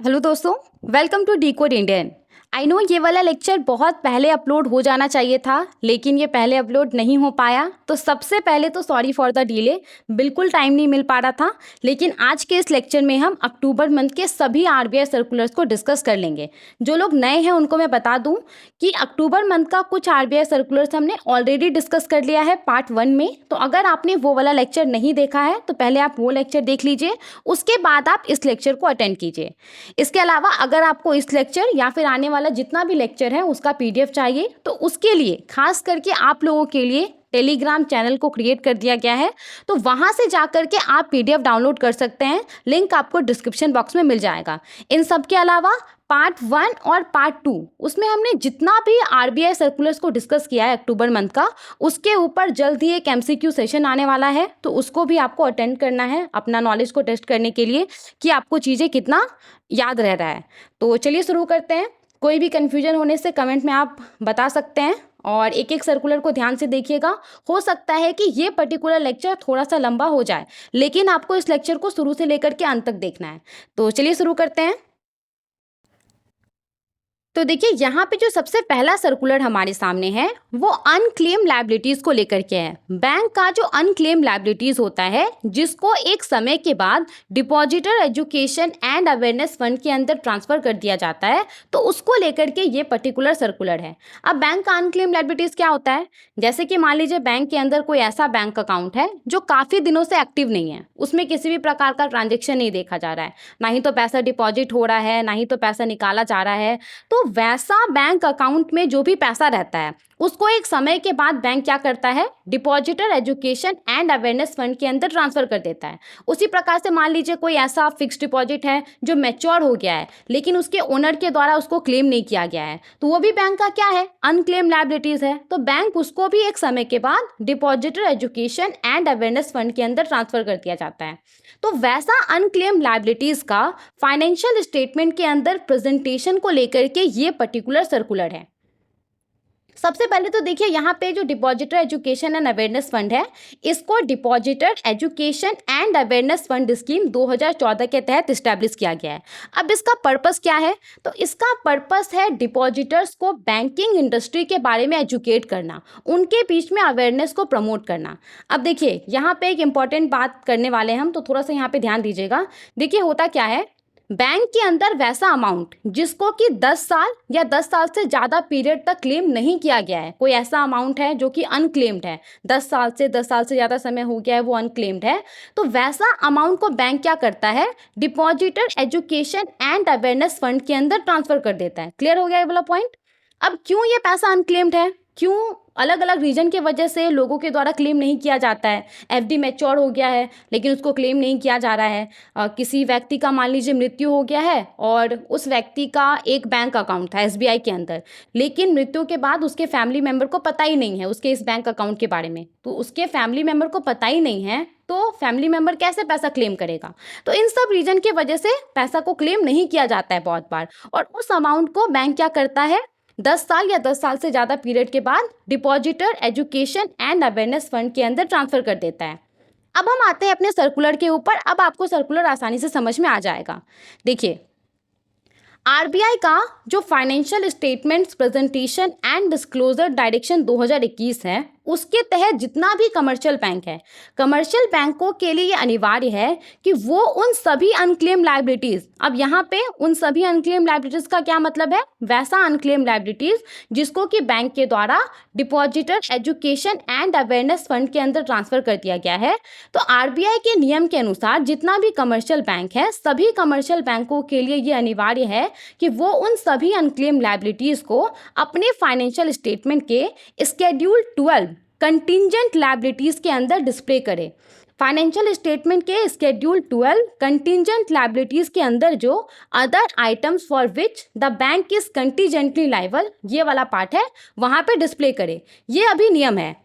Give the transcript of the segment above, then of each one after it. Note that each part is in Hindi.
हेलो दोस्तों, welcome to decode Indian. I know ये वाला लेक्चर बहुत पहले अपलोड हो जाना चाहिए था, लेकिन ये पहले अपलोड नहीं हो पाया। तो सबसे पहले तो सॉरी फॉर द डिले, बिल्कुल टाइम नहीं मिल पा रहा था। लेकिन आज के इस लेक्चर में हम अक्टूबर मंथ के सभी आरबीआई सर्कुलर्स को डिस्कस कर लेंगे। जो लोग नए हैं उनको मैं बता दूं कि अक्टूबर मंथ का कुछ आरबीआई सर्कुलर्स हमने ऑलरेडी डिस्कस कर लिया है पार्ट 1 में। तो अगर आपने वो वाला लेक्चर नहीं देखा है तो पहले आप वो लेक्चर देख लीजिए, उसके बाद आप इस लेक्चर को अटेंड कीजिए। इसके अलावा अगर आपको इस लेक्चर या फिर आने वाला जितना भी लेक्चर है उसका पीडीएफ चाहिए तो उसके लिए खास करके आप लोगों के लिए टेलीग्राम चैनल को क्रिएट कर दिया गया है। तो वहां से जाकर के आप पीडीएफ डाउनलोड कर सकते हैं, लिंक आपको डिस्क्रिप्शन बॉक्स में मिल जाएगा। इन सब के अलावा पार्ट 1 और पार्ट 2 उसमें हमने जितना भी आरबीआई सर्कुलर्स को डिस्कस किया है अक्टूबर मंथ का, उसके ऊपर जल्द ही एक एमसीक्यू सेशन आने वाला है। तो उसको भी आपको अटेंड करना है अपना नॉलेज को टेस्ट करने के लिए कि आपको चीज़ें कितना याद रह रहा है। तो चलिए शुरू करते हैं। कोई भी कन्फ्यूजन होने से कमेंट में आप बता सकते हैं और एक एक सर्कुलर को ध्यान से देखिएगा। हो सकता है कि ये पर्टिकुलर लेक्चर थोड़ा सा लंबा हो जाए, लेकिन आपको इस लेक्चर को शुरू से लेकर के अंत तक देखना है। तो चलिए शुरू करते हैं। तो देखिए यहाँ पे जो सबसे पहला सर्कुलर हमारे सामने है वो अनक्लेम लायबिलिटीज को लेकर के है। बैंक का जो अनक्लेम लायबिलिटीज होता है जिसको एक समय के बाद depositor education and awareness fund के अंदर ट्रांसफर कर दिया जाता है, तो उसको लेकर के ये पर्टिकुलर सर्कुलर है। अब बैंक का अनक्लेम लायबिलिटीज क्या होता है? जैसे कि मान लीजिए बैंक के अंदर कोई ऐसा बैंक अकाउंट है जो काफ़ी दिनों से एक्टिव नहीं है, उसमें किसी भी प्रकार का ट्रांजेक्शन नहीं देखा जा रहा है, ना ही तो पैसा डिपॉजिट हो रहा है, ना ही तो पैसा निकाला जा रहा है। तो वैसा बैंक अकाउंट में जो भी पैसा रहता है उसको एक समय के बाद बैंक क्या करता है, depositor education and awareness fund के अंदर ट्रांसफर कर देता है। उसी प्रकार से मान लीजिए कोई ऐसा फिक्स डिपॉजिट है जो मैच्योर हो गया है लेकिन उसके ओनर के द्वारा उसको क्लेम नहीं किया गया है, तो वो भी बैंक का क्या है, अनक्लेम लायबिलिटीज है। तो बैंक उसको भी एक समय के बाद depositor education and awareness fund के अंदर ट्रांसफर कर दिया जाता है। तो वैसा अनक्लेम लायबिलिटीज का फाइनेंशियल स्टेटमेंट के अंदर प्रेजेंटेशन को लेकर के ये पर्टिकुलर सर्कुलर है। सबसे पहले तो देखिए यहाँ पे जो depositor education and awareness fund है, इसको depositor education and awareness fund scheme 2014 के तहत इस्टेब्लिश किया गया है। अब इसका पर्पस क्या है? तो इसका पर्पस है डिपॉजिटर्स को बैंकिंग इंडस्ट्री के बारे में एजुकेट करना, उनके बीच में अवेयरनेस को प्रमोट करना। अब देखिए यहाँ पे एक इंपॉर्टेंट बात करने वाले हैं हम, तो थोड़ा सा यहाँ पे ध्यान दीजिएगा। देखिए होता क्या है, बैंक के अंदर वैसा अमाउंट जिसको कि 10 साल या 10 साल से ज़्यादा पीरियड तक क्लेम नहीं किया गया है, कोई ऐसा अमाउंट है जो कि अनक्लेम्ड है, 10 साल से ज़्यादा समय हो गया है, वो अनक्लेम्ड है, तो वैसा अमाउंट को बैंक क्या करता है, depositor education and awareness fund के अंदर ट्रांसफर कर देता है। क्लियर हो गया ये वाला पॉइंट? अब क्यों ये पैसा अनक्लेम्ड है, क्यों अलग अलग रीजन के वजह से लोगों के द्वारा क्लेम नहीं किया जाता है? एफडी मैच्योर हो गया है लेकिन उसको क्लेम नहीं किया जा रहा है। किसी व्यक्ति का मान लीजिए मृत्यु हो गया है और उस व्यक्ति का एक बैंक अकाउंट था एसबीआई के अंदर, लेकिन मृत्यु के बाद उसके फैमिली मेंबर को पता ही नहीं है उसके इस बैंक अकाउंट के बारे में। तो उसके फैमिली मेंबर को पता ही नहीं है तो फैमिली मेंबर कैसे पैसा क्लेम करेगा? तो इन सब रीजन की वजह से पैसा को क्लेम नहीं किया जाता है बहुत बार, और उस अमाउंट को बैंक क्या करता है, 10 साल या 10 साल से ज़्यादा पीरियड के बाद depositor education and awareness fund के अंदर ट्रांसफर कर देता है। अब हम आते हैं अपने सर्कुलर के ऊपर। अब आपको सर्कुलर आसानी से समझ में आ जाएगा। देखिए आरबीआई का जो financial statements presentation and disclosure direction 2021 है, उसके तहत जितना भी कमर्शियल बैंक है, कमर्शियल बैंकों के लिए ये अनिवार्य है कि वो उन सभी अनक्लेम लायबिलिटीज, अब यहाँ पे उन सभी अनक्लेम लायबिलिटीज का क्या मतलब है, वैसा अनक्लेम लायबिलिटीज जिसको कि बैंक के द्वारा depositor education and awareness fund के अंदर ट्रांसफर कर दिया गया है। तो आरबीआई के नियम के अनुसार जितना भी कमर्शियल बैंक है, सभी कमर्शियल बैंकों के लिए ये अनिवार्य है कि वो उन सभी अनक्लेम लायबिलिटीज को अपने फाइनेंशियल स्टेटमेंट के स्केड्यूल 12 कंटिंजेंट लायबिलिटीज के अंदर डिस्प्ले करे। फाइनेंशियल स्टेटमेंट के स्केड्यूल 12 कंटिंजेंट लायबिलिटीज के अंदर जो other items for which the bank is contingently liable, ये वाला पार्ट है, वहां पे डिस्प्ले करे। ये अभी नियम है।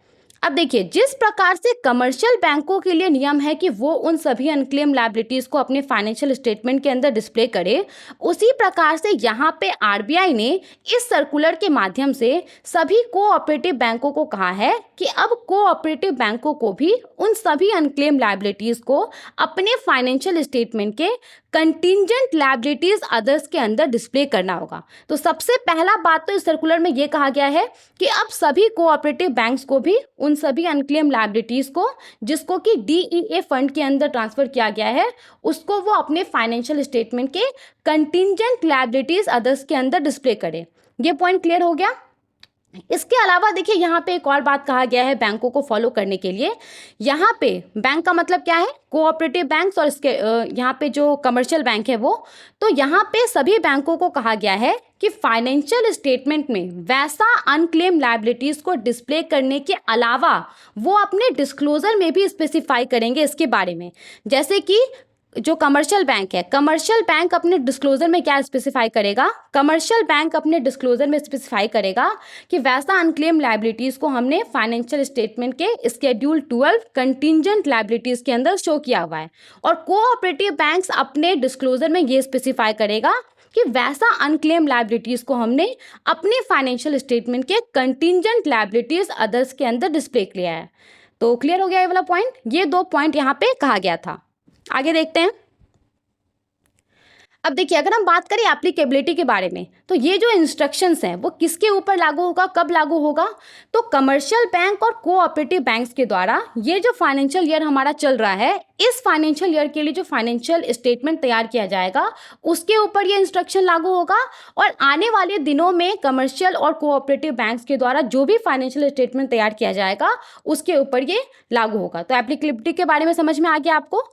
अब देखिए जिस प्रकार से कमर्शियल बैंकों के लिए नियम है कि वो उन सभी अनक्लेम लायबिलिटीज को अपने फाइनेंशियल स्टेटमेंट के अंदर डिस्प्ले करे, उसी प्रकार से यहाँ पे आरबीआई ने इस सर्कुलर के माध्यम से सभी कोऑपरेटिव बैंकों को कहा है कि अब कोऑपरेटिव बैंकों को भी उन सभी अनक्लेम लायबिलिटीज को अपने फाइनेंशियल स्टेटमेंट के कंटिंजेंट लायबिलिटीज अदर्स के अंदर डिस्प्ले करना होगा। तो सबसे पहला बात तो इस सर्कुलर में ये कहा गया है कि अब सभी कोऑपरेटिव बैंक्स को भी उन सभी अनक्लेम लायबिलिटीज को जिसको कि DEA फंड के अंदर ट्रांसफर किया गया है उसको वो अपने फाइनेंशियल स्टेटमेंट के कंटिंजेंट लायबिलिटीज अदर्स के अंदर डिस्प्ले करे। ये पॉइंट क्लियर हो गया। इसके अलावा देखिए यहाँ पे एक और बात कहा गया है बैंकों को फॉलो करने के लिए। यहाँ पे बैंक का मतलब क्या है, कोऑपरेटिव बैंक्स, और इसके यहाँ पे जो कमर्शियल बैंक है वो, तो यहाँ पे सभी बैंकों को कहा गया है कि फाइनेंशियल स्टेटमेंट में वैसा अनक्लेम लायबिलिटीज को डिस्प्ले करने के अलावा वो अपने डिस्क्लोजर में भी स्पेसिफाई करेंगे इसके बारे में। जैसे कि जो कमर्शियल बैंक है, कमर्शियल बैंक अपने डिस्क्लोजर में क्या स्पेसिफाई करेगा, कमर्शियल बैंक अपने डिस्क्लोजर में स्पेसिफाई करेगा कि वैसा अनक्लेम लायबिलिटीज को हमने फाइनेंशियल स्टेटमेंट के स्केड्यूल 12 कंटिंजेंट लायबिलिटीज के अंदर शो किया हुआ है। और कोऑपरेटिव बैंक्स अपने डिस्क्लोजर में ये स्पेसिफाई करेगा कि वैसा अनक्लेम लायबिलिटीज को हमने अपने फाइनेंशियल स्टेटमेंट के कंटिंजेंट लायबिलिटीज अदर्स के अंदर डिस्प्ले किया है। तो क्लियर हो गया ये वाला पॉइंट। ये 2 पॉइंट यहाँ पे कहा गया था। आगे देखते हैं। अब देखिए अगर हम बात करें एप्लीकेबिलिटी के बारे में, तो ये जो इंस्ट्रक्शंस हैं वो किसके ऊपर लागू होगा, कब लागू होगा, तो कमर्शियल बैंक और कोऑपरेटिव बैंक्स के द्वारा ये जो फाइनेंशियल ईयर हमारा चल रहा है, इस फाइनेंशियल ईयर के लिए जो फाइनेंशियल स्टेटमेंट तैयार किया जाएगा उसके ऊपर ये इंस्ट्रक्शन लागू होगा। और आने वाले दिनों में कमर्शियल और कोऑपरेटिव बैंक्स के द्वारा जो भी फाइनेंशियल स्टेटमेंट तैयार किया जाएगा उसके ऊपर ये लागू होगा। तो एप्लीकेबिलिटी के बारे में समझ में आ गया आपको।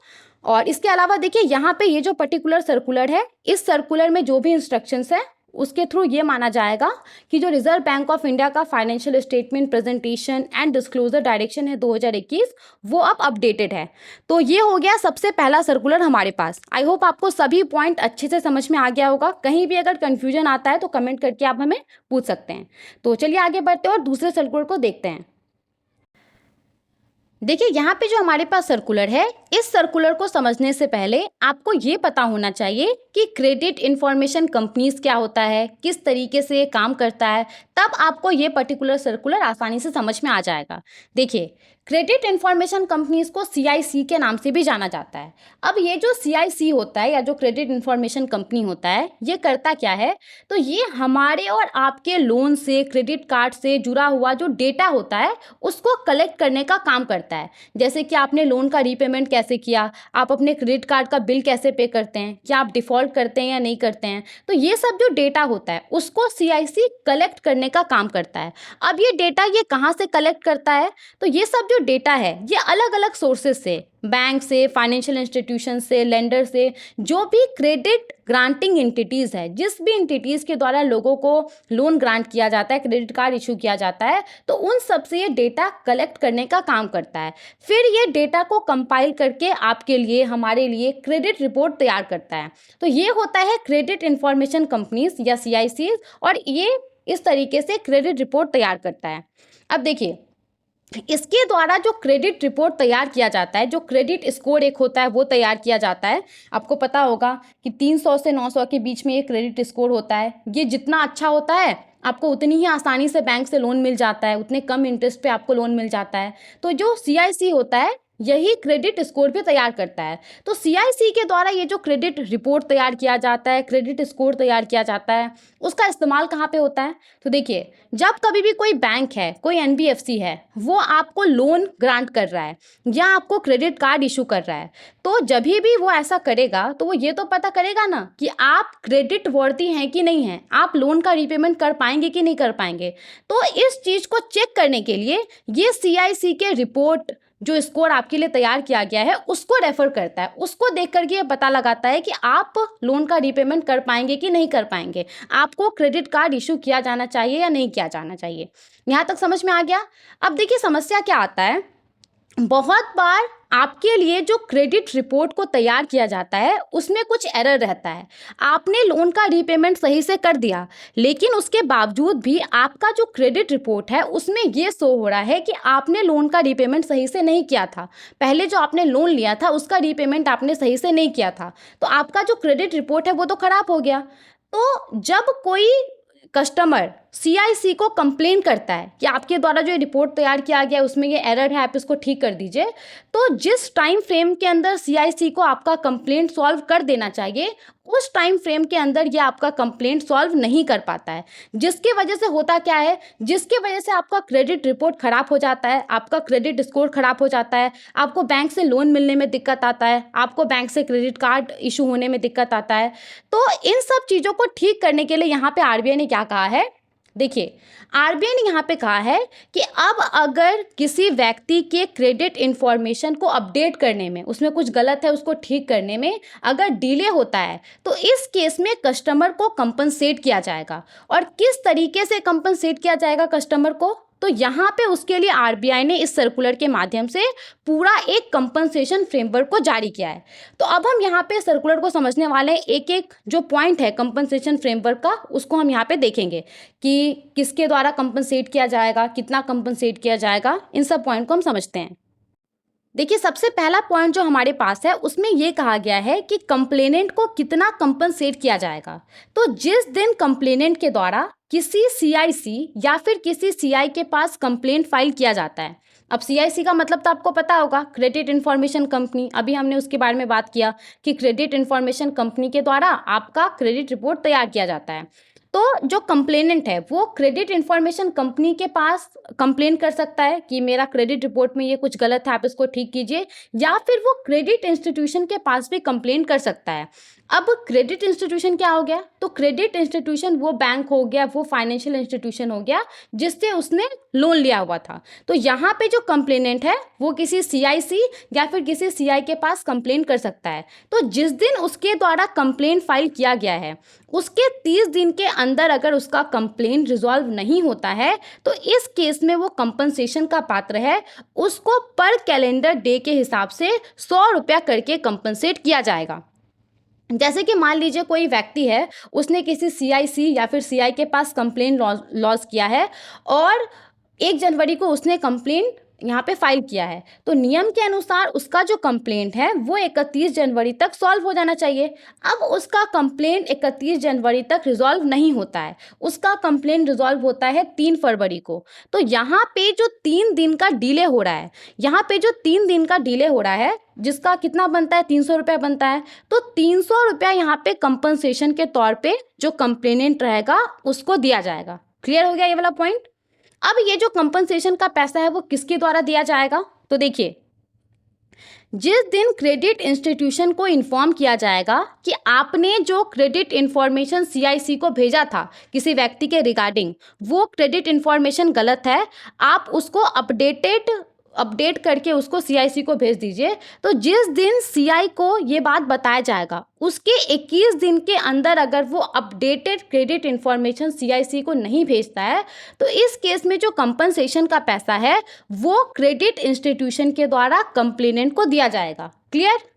और इसके अलावा देखिए यहाँ पे ये जो पर्टिकुलर सर्कुलर है, इस सर्कुलर में जो भी इंस्ट्रक्शंस है उसके थ्रू ये माना जाएगा कि जो रिजर्व बैंक ऑफ इंडिया का financial statement presentation and disclosure direction है 2021 वो अब अपडेटेड है। तो ये हो गया सबसे पहला सर्कुलर हमारे पास। आई होप आपको सभी पॉइंट अच्छे से समझ में आ गया होगा। कहीं भी अगर कन्फ्यूजन आता है तो कमेंट करके आप हमें पूछ सकते हैं। तो चलिए आगे बढ़ते हैं और दूसरे सर्कुलर को देखते हैं। देखिए यहाँ पे जो हमारे पास सर्कुलर है, इस सर्कुलर को समझने से पहले आपको ये पता होना चाहिए कि क्रेडिट इंफॉर्मेशन कंपनीज क्या होता है, किस तरीके से ये काम करता है, तब आपको ये पर्टिकुलर सर्कुलर आसानी से समझ में आ जाएगा। देखिए क्रेडिट इंफॉर्मेशन कंपनीज को CIC के नाम से भी जाना जाता है। अब ये जो CIC होता है या जो क्रेडिट इंफॉर्मेशन कंपनी होता है, ये करता क्या है, तो ये हमारे और आपके लोन से, क्रेडिट कार्ड से जुड़ा हुआ जो डेटा होता है उसको कलेक्ट करने का काम करता है। जैसे कि आपने लोन का रीपेमेंट कैसे किया, आप अपने क्रेडिट कार्ड का बिल कैसे पे करते हैं, क्या आप डिफ़ॉल्ट करते हैं या नहीं करते हैं, तो ये सब जो डेटा होता है उसको CIC कलेक्ट करने का काम करता है। अब ये डेटा ये कहाँ से कलेक्ट करता है, तो ये सब जो डेटा है ये अलग अलग सोर्सेज से, बैंक से, फाइनेंशियल इंस्टीट्यूशन से, लेंडर से, जो भी क्रेडिट ग्रांटिंग एंटिटीज़ है, जिस भी एंटिटीज़ के द्वारा लोगों को लोन ग्रांट किया जाता है, क्रेडिट कार्ड इशू किया जाता है, तो उन सब से ये डेटा कलेक्ट करने का काम करता है। फिर ये डेटा को कंपाइल करके आपके लिए, हमारे लिए क्रेडिट रिपोर्ट तैयार करता है। तो ये होता है क्रेडिट इंफॉर्मेशन कंपनीज या CIC, और ये इस तरीके से क्रेडिट रिपोर्ट तैयार करता है। अब देखिए इसके द्वारा जो क्रेडिट रिपोर्ट तैयार किया जाता है, जो क्रेडिट स्कोर एक होता है वो तैयार किया जाता है। आपको पता होगा कि 300 से 900 के बीच में ये क्रेडिट स्कोर होता है। ये जितना अच्छा होता है आपको उतनी ही आसानी से बैंक से लोन मिल जाता है, उतने कम इंटरेस्ट पे आपको लोन मिल जाता है। तो जो CIC होता है यही क्रेडिट स्कोर भी तैयार करता है। तो CIC के द्वारा ये जो क्रेडिट रिपोर्ट तैयार किया जाता है, क्रेडिट स्कोर तैयार किया जाता है, उसका इस्तेमाल कहाँ पे होता है, तो देखिए जब कभी भी कोई बैंक है, कोई NBFC है, वो आपको लोन ग्रांट कर रहा है या आपको क्रेडिट कार्ड इशू कर रहा है, तो जब भी वो ऐसा करेगा तो वो ये तो पता करेगा ना कि आप क्रेडिट वर्दी हैं कि नहीं हैं, आप लोन का रीपेमेंट कर पाएंगे कि नहीं कर पाएंगे। तो इस चीज़ को चेक करने के लिए ये CIC के रिपोर्ट जो स्कोर आपके लिए तैयार किया गया है उसको रेफर करता है, उसको देख करके ये पता लगाता है कि आप लोन का रीपेमेंट कर पाएंगे कि नहीं कर पाएंगे, आपको क्रेडिट कार्ड इशू किया जाना चाहिए या नहीं किया जाना चाहिए। यहाँ तक समझ में आ गया। अब देखिए समस्या क्या आता है, बहुत बार आपके लिए जो क्रेडिट रिपोर्ट को तैयार किया जाता है उसमें कुछ एरर रहता है। आपने लोन का रीपेमेंट सही से कर दिया, लेकिन उसके बावजूद भी आपका जो क्रेडिट रिपोर्ट है उसमें ये शो हो रहा है कि आपने लोन का रीपेमेंट सही से नहीं किया था, पहले जो आपने लोन लिया था उसका रीपेमेंट आपने सही से नहीं किया था, तो आपका जो क्रेडिट रिपोर्ट है वो तो ख़राब हो गया। तो जब कोई कस्टमर सीआईसी को कंप्लेन करता है कि आपके द्वारा जो रिपोर्ट तैयार किया गया है उसमें ये एरर है, आप इसको ठीक कर दीजिए, तो जिस टाइम फ्रेम के अंदर सीआईसी को आपका कंप्लेंट सॉल्व कर देना चाहिए उस टाइम फ्रेम के अंदर ये आपका कंप्लेंट सॉल्व नहीं कर पाता है, जिसकी वजह से होता क्या है, जिसकी वजह से आपका क्रेडिट रिपोर्ट खराब हो जाता है, आपका क्रेडिट स्कोर खराब हो जाता है, आपको बैंक से लोन मिलने में दिक्कत आता है, आपको बैंक से क्रेडिट कार्ड इशू होने में दिक्कत आता है। तो इन सब चीज़ों को ठीक करने के लिए यहाँ पे आरबीआई ने क्या कहा है, देखिए आरबीआई ने यहाँ पे कहा है कि अब अगर किसी व्यक्ति के क्रेडिट इंफॉर्मेशन को अपडेट करने में उसमें कुछ गलत है उसको ठीक करने में अगर डिले होता है तो इस केस में कस्टमर को कंपनसेट किया जाएगा। और किस तरीके से कंपनसेट किया जाएगा कस्टमर को, तो यहाँ पे उसके लिए आरबीआई ने इस सर्कुलर के माध्यम से पूरा एक कंपनसेशन फ्रेमवर्क को जारी किया है। तो अब हम यहाँ पे सर्कुलर को समझने वाले हैं, एक एक जो पॉइंट है कंपनसेशन फ्रेमवर्क का उसको हम यहाँ पे देखेंगे कि किसके द्वारा कंपनसेट किया जाएगा, कितना कंपनसेट किया जाएगा, इन सब पॉइंट को हम समझते हैं। देखिए सबसे पहला पॉइंट जो हमारे पास है उसमें यह कहा गया है कि कंप्लेनेंट को कितना कंपनसेट किया जाएगा। तो जिस दिन कंप्लेनेंट के द्वारा किसी सीआईसी या फिर किसी सीआई के पास कंप्लेंट फाइल किया जाता है, अब सीआईसी का मतलब तो आपको पता होगा, क्रेडिट इन्फॉर्मेशन कंपनी, अभी हमने उसके बारे में बात किया कि क्रेडिट इन्फॉर्मेशन कंपनी के द्वारा आपका क्रेडिट रिपोर्ट तैयार किया जाता है। तो जो कंप्लेनेंट है वो क्रेडिट इन्फॉर्मेशन कंपनी के पास कंप्लेन कर सकता है कि मेरा क्रेडिट रिपोर्ट में ये कुछ गलत है, आप इसको ठीक कीजिए, या फिर वो क्रेडिट इंस्टीट्यूशन के पास भी कंप्लेन कर सकता है। अब क्रेडिट इंस्टीट्यूशन क्या हो गया, तो क्रेडिट इंस्टीट्यूशन वो बैंक हो गया, वो फाइनेंशियल इंस्टीट्यूशन हो गया जिससे उसने लोन लिया हुआ था। तो यहाँ पे जो कंप्लेनेंट है वो किसी सीआईसी या फिर किसी सीआई के पास कंप्लेन कर सकता है। तो जिस दिन उसके द्वारा कंप्लेन फाइल किया गया है उसके 30 दिन के अंदर अगर उसका कंप्लेन रिजॉल्व नहीं होता है तो इस केस में वो कंपनसेशन का पात्र है, उसको पर कैलेंडर डे के हिसाब से 100 रुपया करके कंपनसेट किया जाएगा। जैसे कि मान लीजिए कोई व्यक्ति है, उसने किसी सीआईसी या फिर सीआई के पास कंप्लेन लॉन्च किया है और 1 जनवरी को उसने कंप्लेन यहाँ पे फाइल किया है, तो नियम के अनुसार उसका जो कंप्लेंट है वो 31 जनवरी तक सॉल्व हो जाना चाहिए। अब उसका कंप्लेंट 31 जनवरी तक रिजॉल्व नहीं होता है, उसका कंप्लेंट रिजॉल्व होता है 3 फरवरी को। तो यहाँ पे जो 3 दिन का डिले हो रहा है, यहाँ पे जो 3 दिन का डिले हो रहा है जिसका कितना बनता है, 300 रुपया बनता है, तो 300 रुपया यहाँ पे कंपनसेशन के तौर पे जो कंप्लेनेंट रहेगा उसको दिया जाएगा। क्लियर हो गया ये वाला पॉइंट। अब ये जो कंपनसेशन का पैसा है वो किसके द्वारा दिया जाएगा, तो देखिए जिस दिन क्रेडिट इंस्टीट्यूशन को इन्फॉर्म किया जाएगा कि आपने जो क्रेडिट इन्फॉर्मेशन सीआईसी को भेजा था किसी व्यक्ति के रिगार्डिंग वो क्रेडिट इन्फॉर्मेशन गलत है, आप उसको अपडेट करके उसको सीआईसी को भेज दीजिए। तो जिस दिन सीआई को ये बात बताया जाएगा उसके 21 दिन के अंदर अगर वो अपडेटेड क्रेडिट इन्फॉर्मेशन सीआईसी को नहीं भेजता है तो इस केस में जो कंपनसेशन का पैसा है वो क्रेडिट इंस्टीट्यूशन के द्वारा कंप्लेनेंट को दिया जाएगा। क्लियर।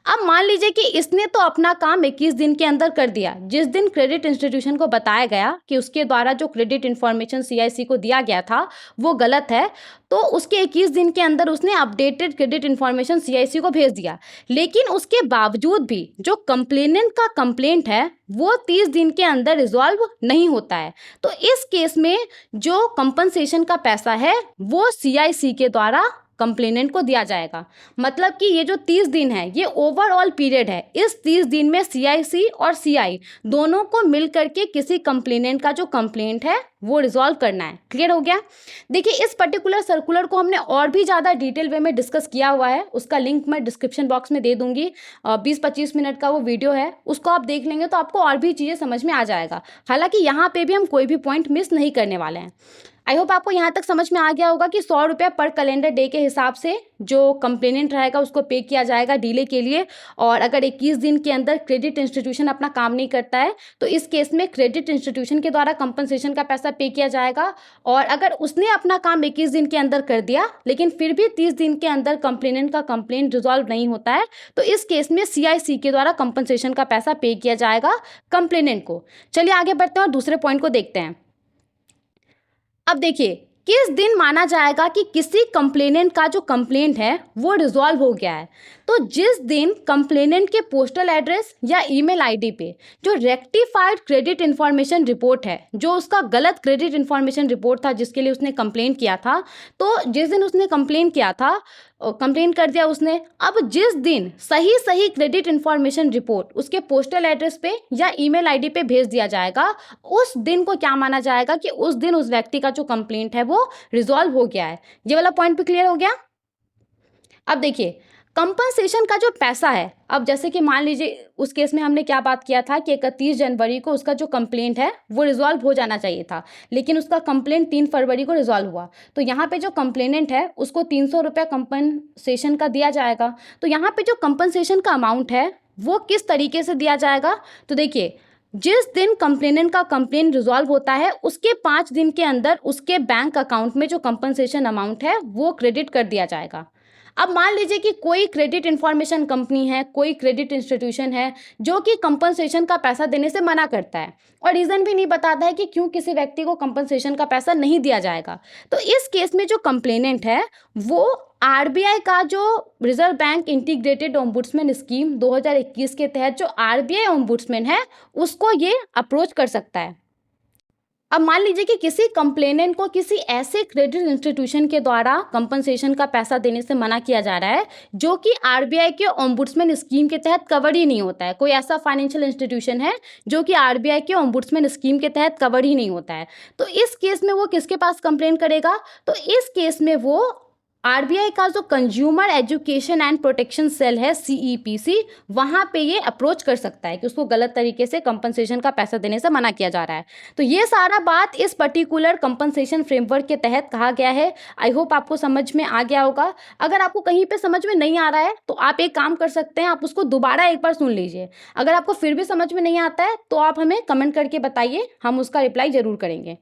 अब मान लीजिए कि इसने तो अपना काम 21 दिन के अंदर कर दिया, जिस दिन क्रेडिट इंस्टीट्यूशन को बताया गया कि उसके द्वारा जो क्रेडिट इन्फॉर्मेशन सीआईसी को दिया गया था वो गलत है, तो उसके 21 दिन के अंदर उसने अपडेटेड क्रेडिट इन्फॉर्मेशन सीआईसी को भेज दिया। लेकिन उसके बावजूद भी जो कंप्लेनेंट का कंप्लेंट है वो 30 दिन के अंदर रिजॉल्व नहीं होता है, तो इस केस में जो कंपनसेशन का पैसा है वो सीआईसी के द्वारा कंप्लेनेंट को दिया जाएगा। मतलब कि ये जो 30 दिन है ये ओवरऑल पीरियड है, इस 30 दिन में सीआईसी और सीआई दोनों को मिल करके किसी कंप्लेनेंट का जो कंप्लेंट है वो रिजॉल्व करना है। क्लियर हो गया। देखिए इस पर्टिकुलर सर्कुलर को हमने और भी ज़्यादा डिटेल वे में डिस्कस किया हुआ है, उसका लिंक मैं डिस्क्रिप्शन बॉक्स में दे दूंगी। 20-25 मिनट का वो वीडियो है, उसको आप देख लेंगे तो आपको और भी चीज़ें समझ में आ जाएगा। हालांकि यहाँ पे भी हम कोई भी पॉइंट मिस नहीं करने वाले हैं। आई होप आपको यहाँ तक समझ में आ गया होगा कि 100 रुपया पर कैलेंडर डे के हिसाब से जो कंप्लेनेंट रहेगा उसको पे किया जाएगा डीले के लिए। और अगर 21 दिन के अंदर क्रेडिट इंस्टीट्यूशन अपना काम नहीं करता है तो इस केस में क्रेडिट इंस्टीट्यूशन के द्वारा कंपनसेशन का पैसा पे किया जाएगा। और अगर उसने अपना काम 21 दिन के अंदर कर दिया लेकिन फिर भी 30 दिन के अंदर कंप्लेनेंट का कंप्लेंट रिजॉल्व नहीं होता है तो इस केस में सीआईसी के द्वारा कंपनसेशन का पैसा पे किया जाएगा कंप्लेनेंट को। चलिए आगे बढ़ते हैं और दूसरे पॉइंट को देखते हैं। अब देखिए किस दिन माना जाएगा कि किसी कंप्लेनेंट का जो कंप्लेंट है वो रिजॉल्व हो गया है? तो जिस दिन कंप्लेनेंट के पोस्टल एड्रेस या ईमेल आईडी पे जो रेक्टिफाइड क्रेडिट इन्फॉर्मेशन रिपोर्ट है, जो उसका गलत क्रेडिट इन्फॉर्मेशन रिपोर्ट था जिसके लिए उसने कंप्लेंट किया था, तो जिस दिन उसने कंप्लेन किया था, कंप्लेन कर दिया उसने, अब जिस दिन सही सही क्रेडिट इन्फॉर्मेशन रिपोर्ट उसके पोस्टल एड्रेस पे या ईमेल आईडी पे भेज दिया जाएगा, उस दिन को क्या माना जाएगा कि उस दिन उस व्यक्ति का जो कंप्लेंट है वो रिजॉल्व हो गया है। ये वाला पॉइंट भी क्लियर हो गया। अब देखिए कंपनसेशन का जो पैसा है, अब जैसे कि मान लीजिए उस केस में हमने क्या बात किया था कि 31 जनवरी को उसका जो कंप्लेंट है वो रिजॉल्व हो जाना चाहिए था, लेकिन उसका कंप्लेंट 3 फरवरी को रिजॉल्व हुआ। तो यहाँ पे जो कंप्लेनेंट है उसको 300 रुपये कंपनसेशन का दिया जाएगा। तो यहाँ पे जो कंपनसेशन का अमाउंट है वो किस तरीके से दिया जाएगा? तो देखिए जिस दिन कंप्लेनेंट का कंप्लेन रिजॉल्व होता है उसके 5 दिन के अंदर उसके बैंक अकाउंट में जो कंपनसेशन अमाउंट है वो क्रेडिट कर दिया जाएगा। अब मान लीजिए कि कोई क्रेडिट इन्फॉर्मेशन कंपनी है, कोई क्रेडिट इंस्टीट्यूशन है जो कि कंपनसेशन का पैसा देने से मना करता है और रीज़न भी नहीं बताता है कि क्यों किसी व्यक्ति को कंपनसेशन का पैसा नहीं दिया जाएगा। तो इस केस में जो कंप्लेनेंट है वो आरबीआई का जो reserve bank integrated ombudsman scheme 2021 के तहत जो आरबीआई ओम्बुड्समैन है उसको ये अप्रोच कर सकता है। अब मान लीजिए कि किसी कंप्लेनेंट को किसी ऐसे क्रेडिट इंस्टीट्यूशन के द्वारा कंपनसेशन का पैसा देने से मना किया जा रहा है जो कि आरबीआई के ओम्बुड्समैन स्कीम के तहत कवर ही नहीं होता है। कोई ऐसा फाइनेंशियल इंस्टीट्यूशन है जो कि आरबीआई के ओम्बुड्समैन स्कीम के तहत कवर ही नहीं होता है। तो इस केस में वो किसके पास कंप्लेन करेगा? तो इस केस में वो आरबीआई का जो consumer education and protection cell है सीईपीसी, वहाँ पे ये अप्रोच कर सकता है कि उसको गलत तरीके से कंपनसेशन का पैसा देने से मना किया जा रहा है। तो ये सारा बात इस पर्टिकुलर कंपनसेशन फ्रेमवर्क के तहत कहा गया है। आई होप आपको समझ में आ गया होगा। अगर आपको कहीं पे समझ में नहीं आ रहा है तो आप एक काम कर सकते हैं, आप उसको दोबारा एक बार सुन लीजिए। अगर आपको फिर भी समझ में नहीं आता है तो आप हमें कमेंट करके बताइए, हम उसका रिप्लाई ज़रूर करेंगे।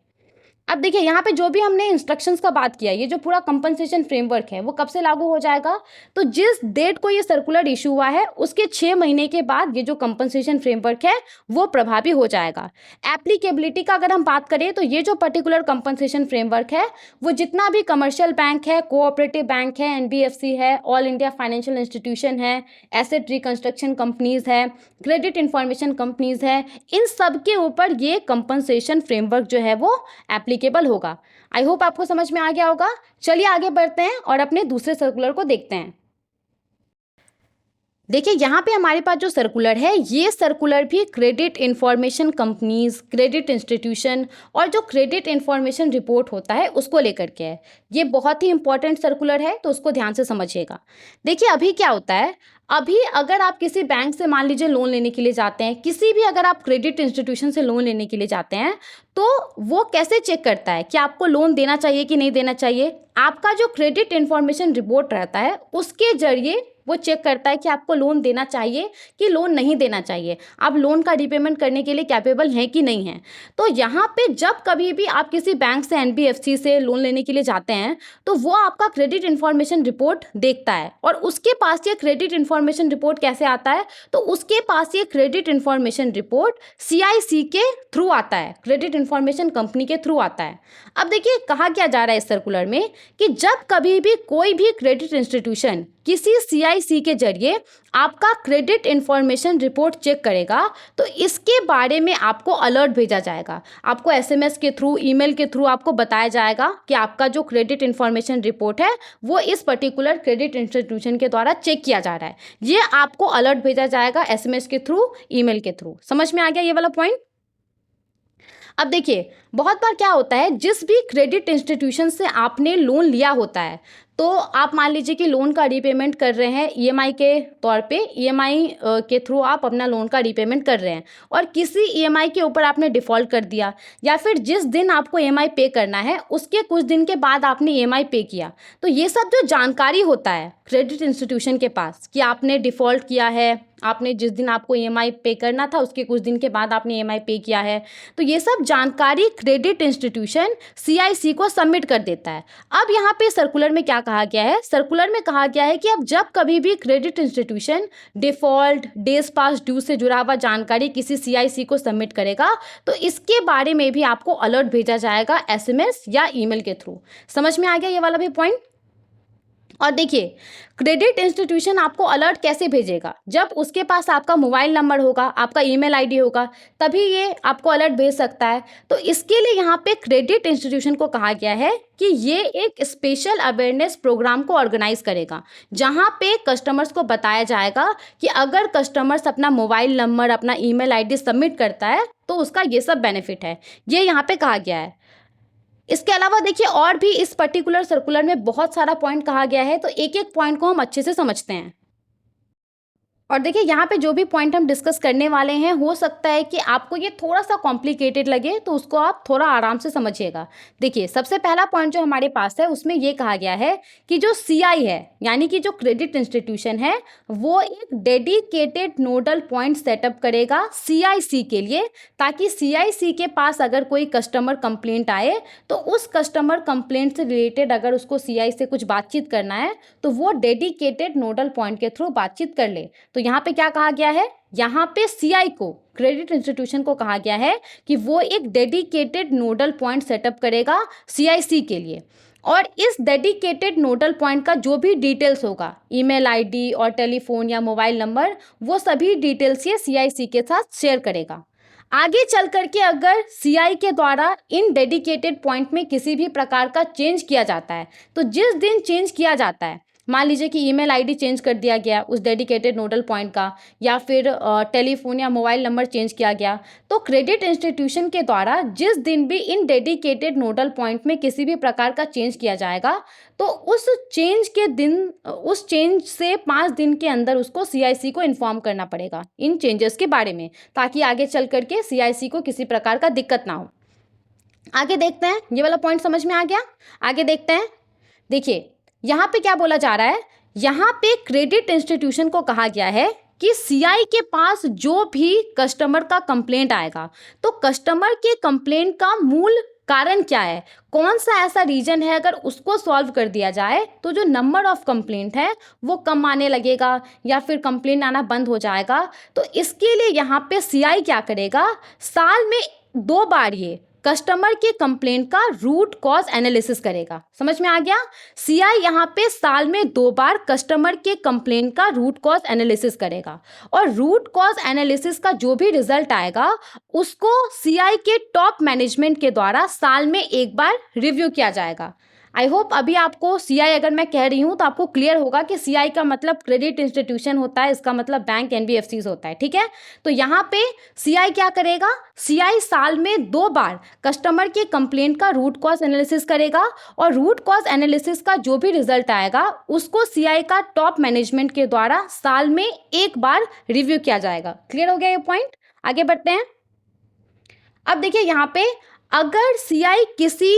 अब देखिए यहाँ पे जो भी हमने इंस्ट्रक्शंस का बात किया, ये जो पूरा कंपनसेशन फ्रेमवर्क है वो कब से लागू हो जाएगा? तो जिस डेट को ये सर्कुलर इशू हुआ है उसके 6 महीने के बाद ये जो कंपनसेशन फ्रेमवर्क है वो प्रभावी हो जाएगा। एप्लीकेबिलिटी का अगर हम बात करें तो ये जो पर्टिकुलर कंपनसेशन फ्रेमवर्क है वो जितना भी कमर्शियल बैंक है, कोऑपरेटिव बैंक है, एनबीएफसी है, ऑल इंडिया फाइनेंशियल इंस्टीट्यूशन है, एसेट रिकंस्ट्रक्शन कंपनीज है, क्रेडिट इंफॉर्मेशन कंपनीज है, इन सब के ऊपर ये कंपनसेशन फ्रेमवर्क जो है वो एप्लीकेबल होगा। आई होप आपको समझ में आ गया होगा। चलिए आगे बढ़ते हैं और अपने दूसरे सर्कुलर को देखते हैं। देखिए यहाँ पे हमारे पास जो सर्कुलर है ये सर्कुलर भी credit information companies, credit institution और जो क्रेडिट इंफॉर्मेशन रिपोर्ट होता है उसको लेकर के है। ये बहुत ही इंपॉर्टेंट सर्कुलर है तो उसको ध्यान से समझिएगा। देखिए अभी क्या होता है, अभी अगर आप किसी बैंक से मान लीजिए लोन लेने के लिए जाते हैं, किसी भी अगर आप क्रेडिट इंस्टीट्यूशन से लोन लेने के लिए जाते हैं तो वो कैसे चेक करता है कि आपको लोन देना चाहिए कि नहीं देना चाहिए? आपका जो क्रेडिट इंफॉर्मेशन रिपोर्ट रहता है उसके जरिए वो चेक करता है कि आपको लोन देना चाहिए कि लोन नहीं देना चाहिए, आप लोन का रिपेमेंट करने के लिए कैपेबल हैं कि नहीं हैं। तो यहाँ पे जब कभी भी आप किसी बैंक से, एनबीएफसी से लोन लेने के लिए जाते हैं तो वो आपका क्रेडिट इन्फॉर्मेशन रिपोर्ट देखता है और उसके पास ये क्रेडिट इन्फॉर्मेशन रिपोर्ट कैसे आता है? तो उसके पास ये क्रेडिट इन्फॉर्मेशन रिपोर्ट सीआईसी के थ्रू आता है, क्रेडिट इन्फॉर्मेशन कंपनी के थ्रू आता है। अब देखिए कहा क्या जा रहा है इस सर्कुलर में कि जब कभी भी कोई भी क्रेडिट इंस्टीट्यूशन किसी सीआईसी के जरिए आपका क्रेडिट इन्फॉर्मेशन रिपोर्ट चेक करेगा तो इसके बारे में आपको अलर्ट भेजा जाएगा। आपको एसएमएस के थ्रू, ईमेल के थ्रू आपको बताया जाएगा कि आपका जो क्रेडिट इन्फॉर्मेशन रिपोर्ट है वो इस पर्टिकुलर क्रेडिट इंस्टीट्यूशन के द्वारा चेक किया जा रहा है। ये आपको अलर्ट भेजा जाएगा एसएमएस के थ्रू, ईमेल के थ्रू। समझ में आ गया ये वाला पॉइंट? अब देखिए बहुत बार क्या होता है, जिस भी क्रेडिट इंस्टीट्यूशन से आपने लोन लिया होता है तो आप मान लीजिए कि लोन का रीपेमेंट कर रहे हैं ईएमआई के तौर पे, ईएमआई के थ्रू आप अपना लोन का रीपेमेंट कर रहे हैं और किसी ईएमआई के ऊपर आपने डिफ़ॉल्ट कर दिया या फिर जिस दिन आपको ईएमआई पे करना है उसके कुछ दिन के बाद आपने ईएमआई पे किया, तो ये सब जो जानकारी होता है क्रेडिट इंस्टीट्यूशन के पास कि आपने डिफ़ॉल्ट किया है, आपने जिस दिन आपको ईएमआई पे करना था उसके कुछ दिन के बाद आपने ईएमआई पे किया है, तो ये सब जानकारी क्रेडिट इंस्टीट्यूशन सीआईसी को सबमिट कर देता है। अब यहाँ पे सर्कुलर में क्या कहा गया है, सर्कुलर में कहा गया है कि अब जब कभी भी credit institution default, days pass due से जुड़ा हुआ जानकारी किसी सीआईसी को सबमिट करेगा तो इसके बारे में भी आपको अलर्ट भेजा जाएगा एसएमएस या ईमेल के थ्रू। समझ में आ गया ये वाला भी पॉइंट। और देखिए, क्रेडिट इंस्टीट्यूशन आपको अलर्ट कैसे भेजेगा, जब उसके पास आपका मोबाइल नंबर होगा, आपका ईमेल आईडी होगा, तभी ये आपको अलर्ट भेज सकता है। तो इसके लिए यहाँ पे क्रेडिट इंस्टीट्यूशन को कहा गया है कि ये एक स्पेशल अवेयरनेस प्रोग्राम को ऑर्गेनाइज करेगा, जहाँ पे कस्टमर्स को बताया जाएगा कि अगर कस्टमर्स अपना मोबाइल नंबर, अपना ईमेल आईडी सबमिट करता है तो उसका ये सब बेनिफिट है, ये यहाँ पे कहा गया है। इसके अलावा देखिए, और भी इस पर्टिकुलर सर्कुलर में बहुत सारा पॉइंट कहा गया है, तो एक एक पॉइंट को हम अच्छे से समझते हैं। और देखिए, यहाँ पे जो भी पॉइंट हम डिस्कस करने वाले हैं, हो सकता है कि आपको ये थोड़ा सा कॉम्प्लिकेटेड लगे, तो उसको आप थोड़ा आराम से समझिएगा। देखिए, सबसे पहला पॉइंट जो हमारे पास है उसमें ये कहा गया है कि जो सीआई है, यानी कि जो क्रेडिट इंस्टीट्यूशन है, वो एक डेडिकेटेड नोडल पॉइंट सेटअप करेगा सीआईसी के लिए, ताकि सीआईसी के पास अगर कोई कस्टमर कंप्लेंट आए तो उस कस्टमर कंप्लेंट से रिलेटेड अगर उसको सीआई से कुछ बातचीत करना है तो वो डेडिकेटेड नोडल पॉइंट के थ्रू बातचीत कर ले। तो यहाँ पे क्या कहा गया है, यहाँ पे सीआई को, क्रेडिट इंस्टीट्यूशन को कहा गया है कि वो एक डेडिकेटेड नोडल पॉइंट सेटअप करेगा सीआईसी के लिए, और इस डेडिकेटेड नोडल पॉइंट का जो भी डिटेल्स होगा, ईमेल आईडी और टेलीफोन या मोबाइल नंबर, वो सभी डिटेल्स ये सीआईसी के साथ शेयर करेगा। आगे चल करके अगर सीआई के द्वारा इन डेडिकेटेड पॉइंट में किसी भी प्रकार का चेंज किया जाता है, तो जिस दिन चेंज किया जाता है, मान लीजिए कि ईमेल आईडी चेंज कर दिया गया उस डेडिकेटेड नोडल पॉइंट का, या फिर टेलीफोन या मोबाइल नंबर चेंज किया गया, तो क्रेडिट इंस्टीट्यूशन के द्वारा जिस दिन भी इन डेडिकेटेड नोडल पॉइंट में किसी भी प्रकार का चेंज किया जाएगा, तो उस चेंज से 5 दिन के अंदर उसको सीआईसी को इन्फॉर्म करना पड़ेगा इन चेंजेस के बारे में, ताकि आगे चल करके सीआईसी को किसी प्रकार का दिक्कत ना हो। आगे देखते हैं, ये वाला पॉइंट समझ में आ गया। आगे देखते हैं। देखिए, यहाँ पे क्या बोला जा रहा है, यहाँ पे क्रेडिट इंस्टीट्यूशन को कहा गया है कि सीआई के पास जो भी कस्टमर का कंप्लेंट आएगा, तो कस्टमर के कंप्लेंट का मूल कारण क्या है, कौन सा ऐसा रीजन है, अगर उसको सॉल्व कर दिया जाए तो जो नंबर ऑफ कंप्लेंट है वो कम आने लगेगा या फिर कंप्लेंट आना बंद हो जाएगा। तो इसके लिए यहाँ पे सीआई क्या करेगा, साल में 2 बार ये कस्टमर के कंप्लेंट का रूट कॉज एनालिसिस करेगा। समझ में आ गया। सीआई यहाँ पे साल में 2 बार कस्टमर के कंप्लेंट का रूट कॉज एनालिसिस करेगा, और रूट कॉज एनालिसिस का जो भी रिजल्ट आएगा उसको सीआई के टॉप मैनेजमेंट के द्वारा साल में 1 बार रिव्यू किया जाएगा। आई होप अभी आपको सीआई अगर मैं कह रही हूँ तो आपको क्लियर होगा कि सीआई का मतलब क्रेडिट इंस्टीट्यूशन होता है, इसका मतलब बैंक एनबीएफसीज होता है। ठीक है, तो यहाँ पे सीआई क्या करेगा, सीआई साल में 2 बार कस्टमर के कंप्लेंट का रूट कॉज एनालिसिस करेगा, और रूट कॉज एनालिसिस का जो भी रिजल्ट आएगा उसको सीआई का टॉप मैनेजमेंट के द्वारा साल में 1 बार रिव्यू किया जाएगा। क्लियर हो गया ये पॉइंट। आगे बढ़ते हैं। अब देखिए, यहाँ पे अगर सीआई किसी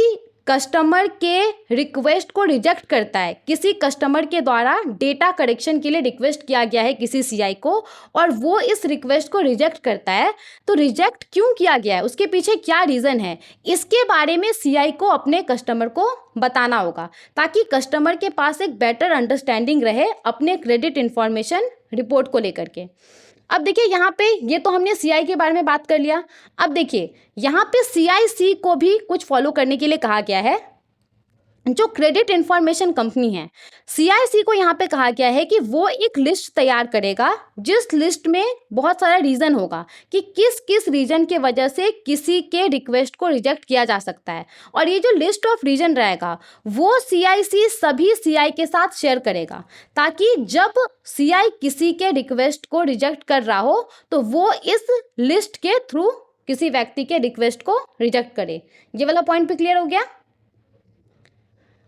कस्टमर के रिक्वेस्ट को रिजेक्ट करता है, किसी कस्टमर के द्वारा डेटा करेक्शन के लिए रिक्वेस्ट किया गया है किसी सीआई को, और वो इस रिक्वेस्ट को रिजेक्ट करता है, तो रिजेक्ट क्यों किया गया है, उसके पीछे क्या रीज़न है, इसके बारे में सीआई को अपने कस्टमर को बताना होगा, ताकि कस्टमर के पास एक बेटर अंडरस्टैंडिंग रहे अपने क्रेडिट इंफॉर्मेशन रिपोर्ट को लेकर के। अब देखिए, यहाँ पे ये तो हमने सीआई के बारे में बात कर लिया। अब देखिए, यहाँ पे सीआईसी को भी कुछ फॉलो करने के लिए कहा गया है। जो क्रेडिट इंफॉर्मेशन कंपनी है, सीआईसी को यहाँ पे कहा गया है कि वो एक लिस्ट तैयार करेगा, जिस लिस्ट में बहुत सारा रीज़न होगा कि किस किस रीजन के वजह से किसी के रिक्वेस्ट को रिजेक्ट किया जा सकता है, और ये जो लिस्ट ऑफ रीजन रहेगा वो सीआईसी सभी सीआई के साथ शेयर करेगा, ताकि जब सीआई किसी के रिक्वेस्ट को रिजेक्ट कर रहा हो तो वो इस लिस्ट के थ्रू किसी व्यक्ति के रिक्वेस्ट को रिजेक्ट करे। ये वाला पॉइंट भी क्लियर हो गया।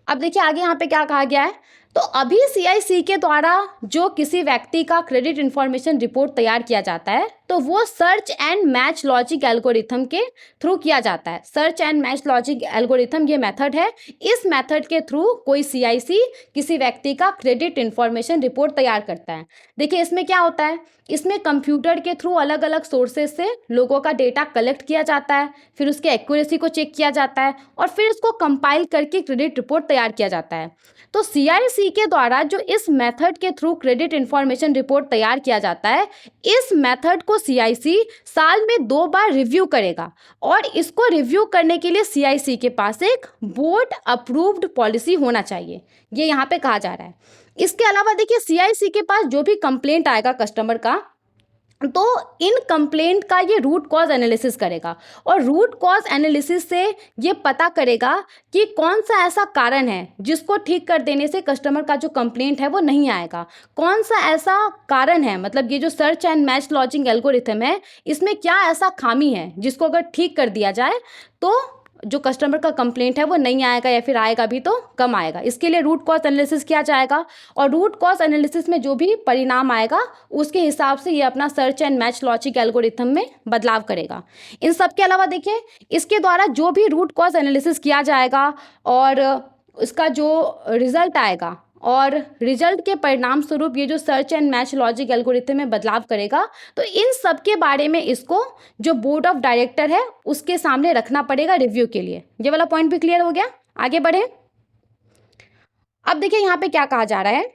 अब देखिए, आगे यहाँ पे क्या कहा गया है, तो अभी सीआईसी के द्वारा जो किसी व्यक्ति का क्रेडिट इंफॉर्मेशन रिपोर्ट तैयार किया जाता है, तो वो search and match logic algorithm के थ्रू किया जाता है। Search and match logic algorithm ये मेथड है। इस मेथड के थ्रू कोई सीआईसी किसी व्यक्ति का क्रेडिट इंफॉर्मेशन रिपोर्ट तैयार करता है। देखिए इसमें क्या होता है, इसमें कंप्यूटर के थ्रू अलग अलग सोर्सेज से लोगों का डेटा कलेक्ट किया जाता है, फिर उसके एक्यूरेसी को चेक किया जाता है और फिर इसको कंपाइल करके क्रेडिट रिपोर्ट तैयार किया जाता है। तो सीआईसी के द्वारा जो इस मेथड के थ्रू क्रेडिट इंफॉर्मेशन रिपोर्ट तैयार किया जाता है, इस मेथड को सीआईसी साल में 2 बार रिव्यू करेगा और इसको रिव्यू करने के लिए सीआईसी के पास एक बोर्ड अप्रूव्ड पॉलिसी होना चाहिए, ये यहाँ पे कहा जा रहा है। इसके अलावा देखिए सीआईसी के पास जो भी कंप्लेंट आएगा कस्टमर का, तो इन कंप्लेंट का ये रूट कॉज एनालिसिस करेगा और रूट कॉज एनालिसिस से ये पता करेगा कि कौन सा ऐसा कारण है जिसको ठीक कर देने से कस्टमर का जो कंप्लेंट है वो नहीं आएगा। कौन सा ऐसा कारण है, मतलब ये जो search and match logic algorithm है इसमें क्या ऐसा खामी है जिसको अगर ठीक कर दिया जाए तो जो कस्टमर का कंप्लेंट है वो नहीं आएगा या फिर आएगा भी तो कम आएगा। इसके लिए रूट कॉज एनालिसिस किया जाएगा और रूट कॉज एनालिसिस में जो भी परिणाम आएगा उसके हिसाब से ये अपना search and match logic algorithm में बदलाव करेगा। इन सब के अलावा देखिए इसके द्वारा जो भी रूट कॉज एनालिसिस किया जाएगा और इसका जो रिजल्ट आएगा और रिजल्ट के परिणाम स्वरूप ये जो search and match logic algorithm में बदलाव करेगा, तो इन सब के बारे में इसको जो बोर्ड ऑफ डायरेक्टर है उसके सामने रखना पड़ेगा रिव्यू के लिए। ये वाला पॉइंट भी क्लियर हो गया, आगे बढ़े। अब देखिए यहाँ पे क्या कहा जा रहा है,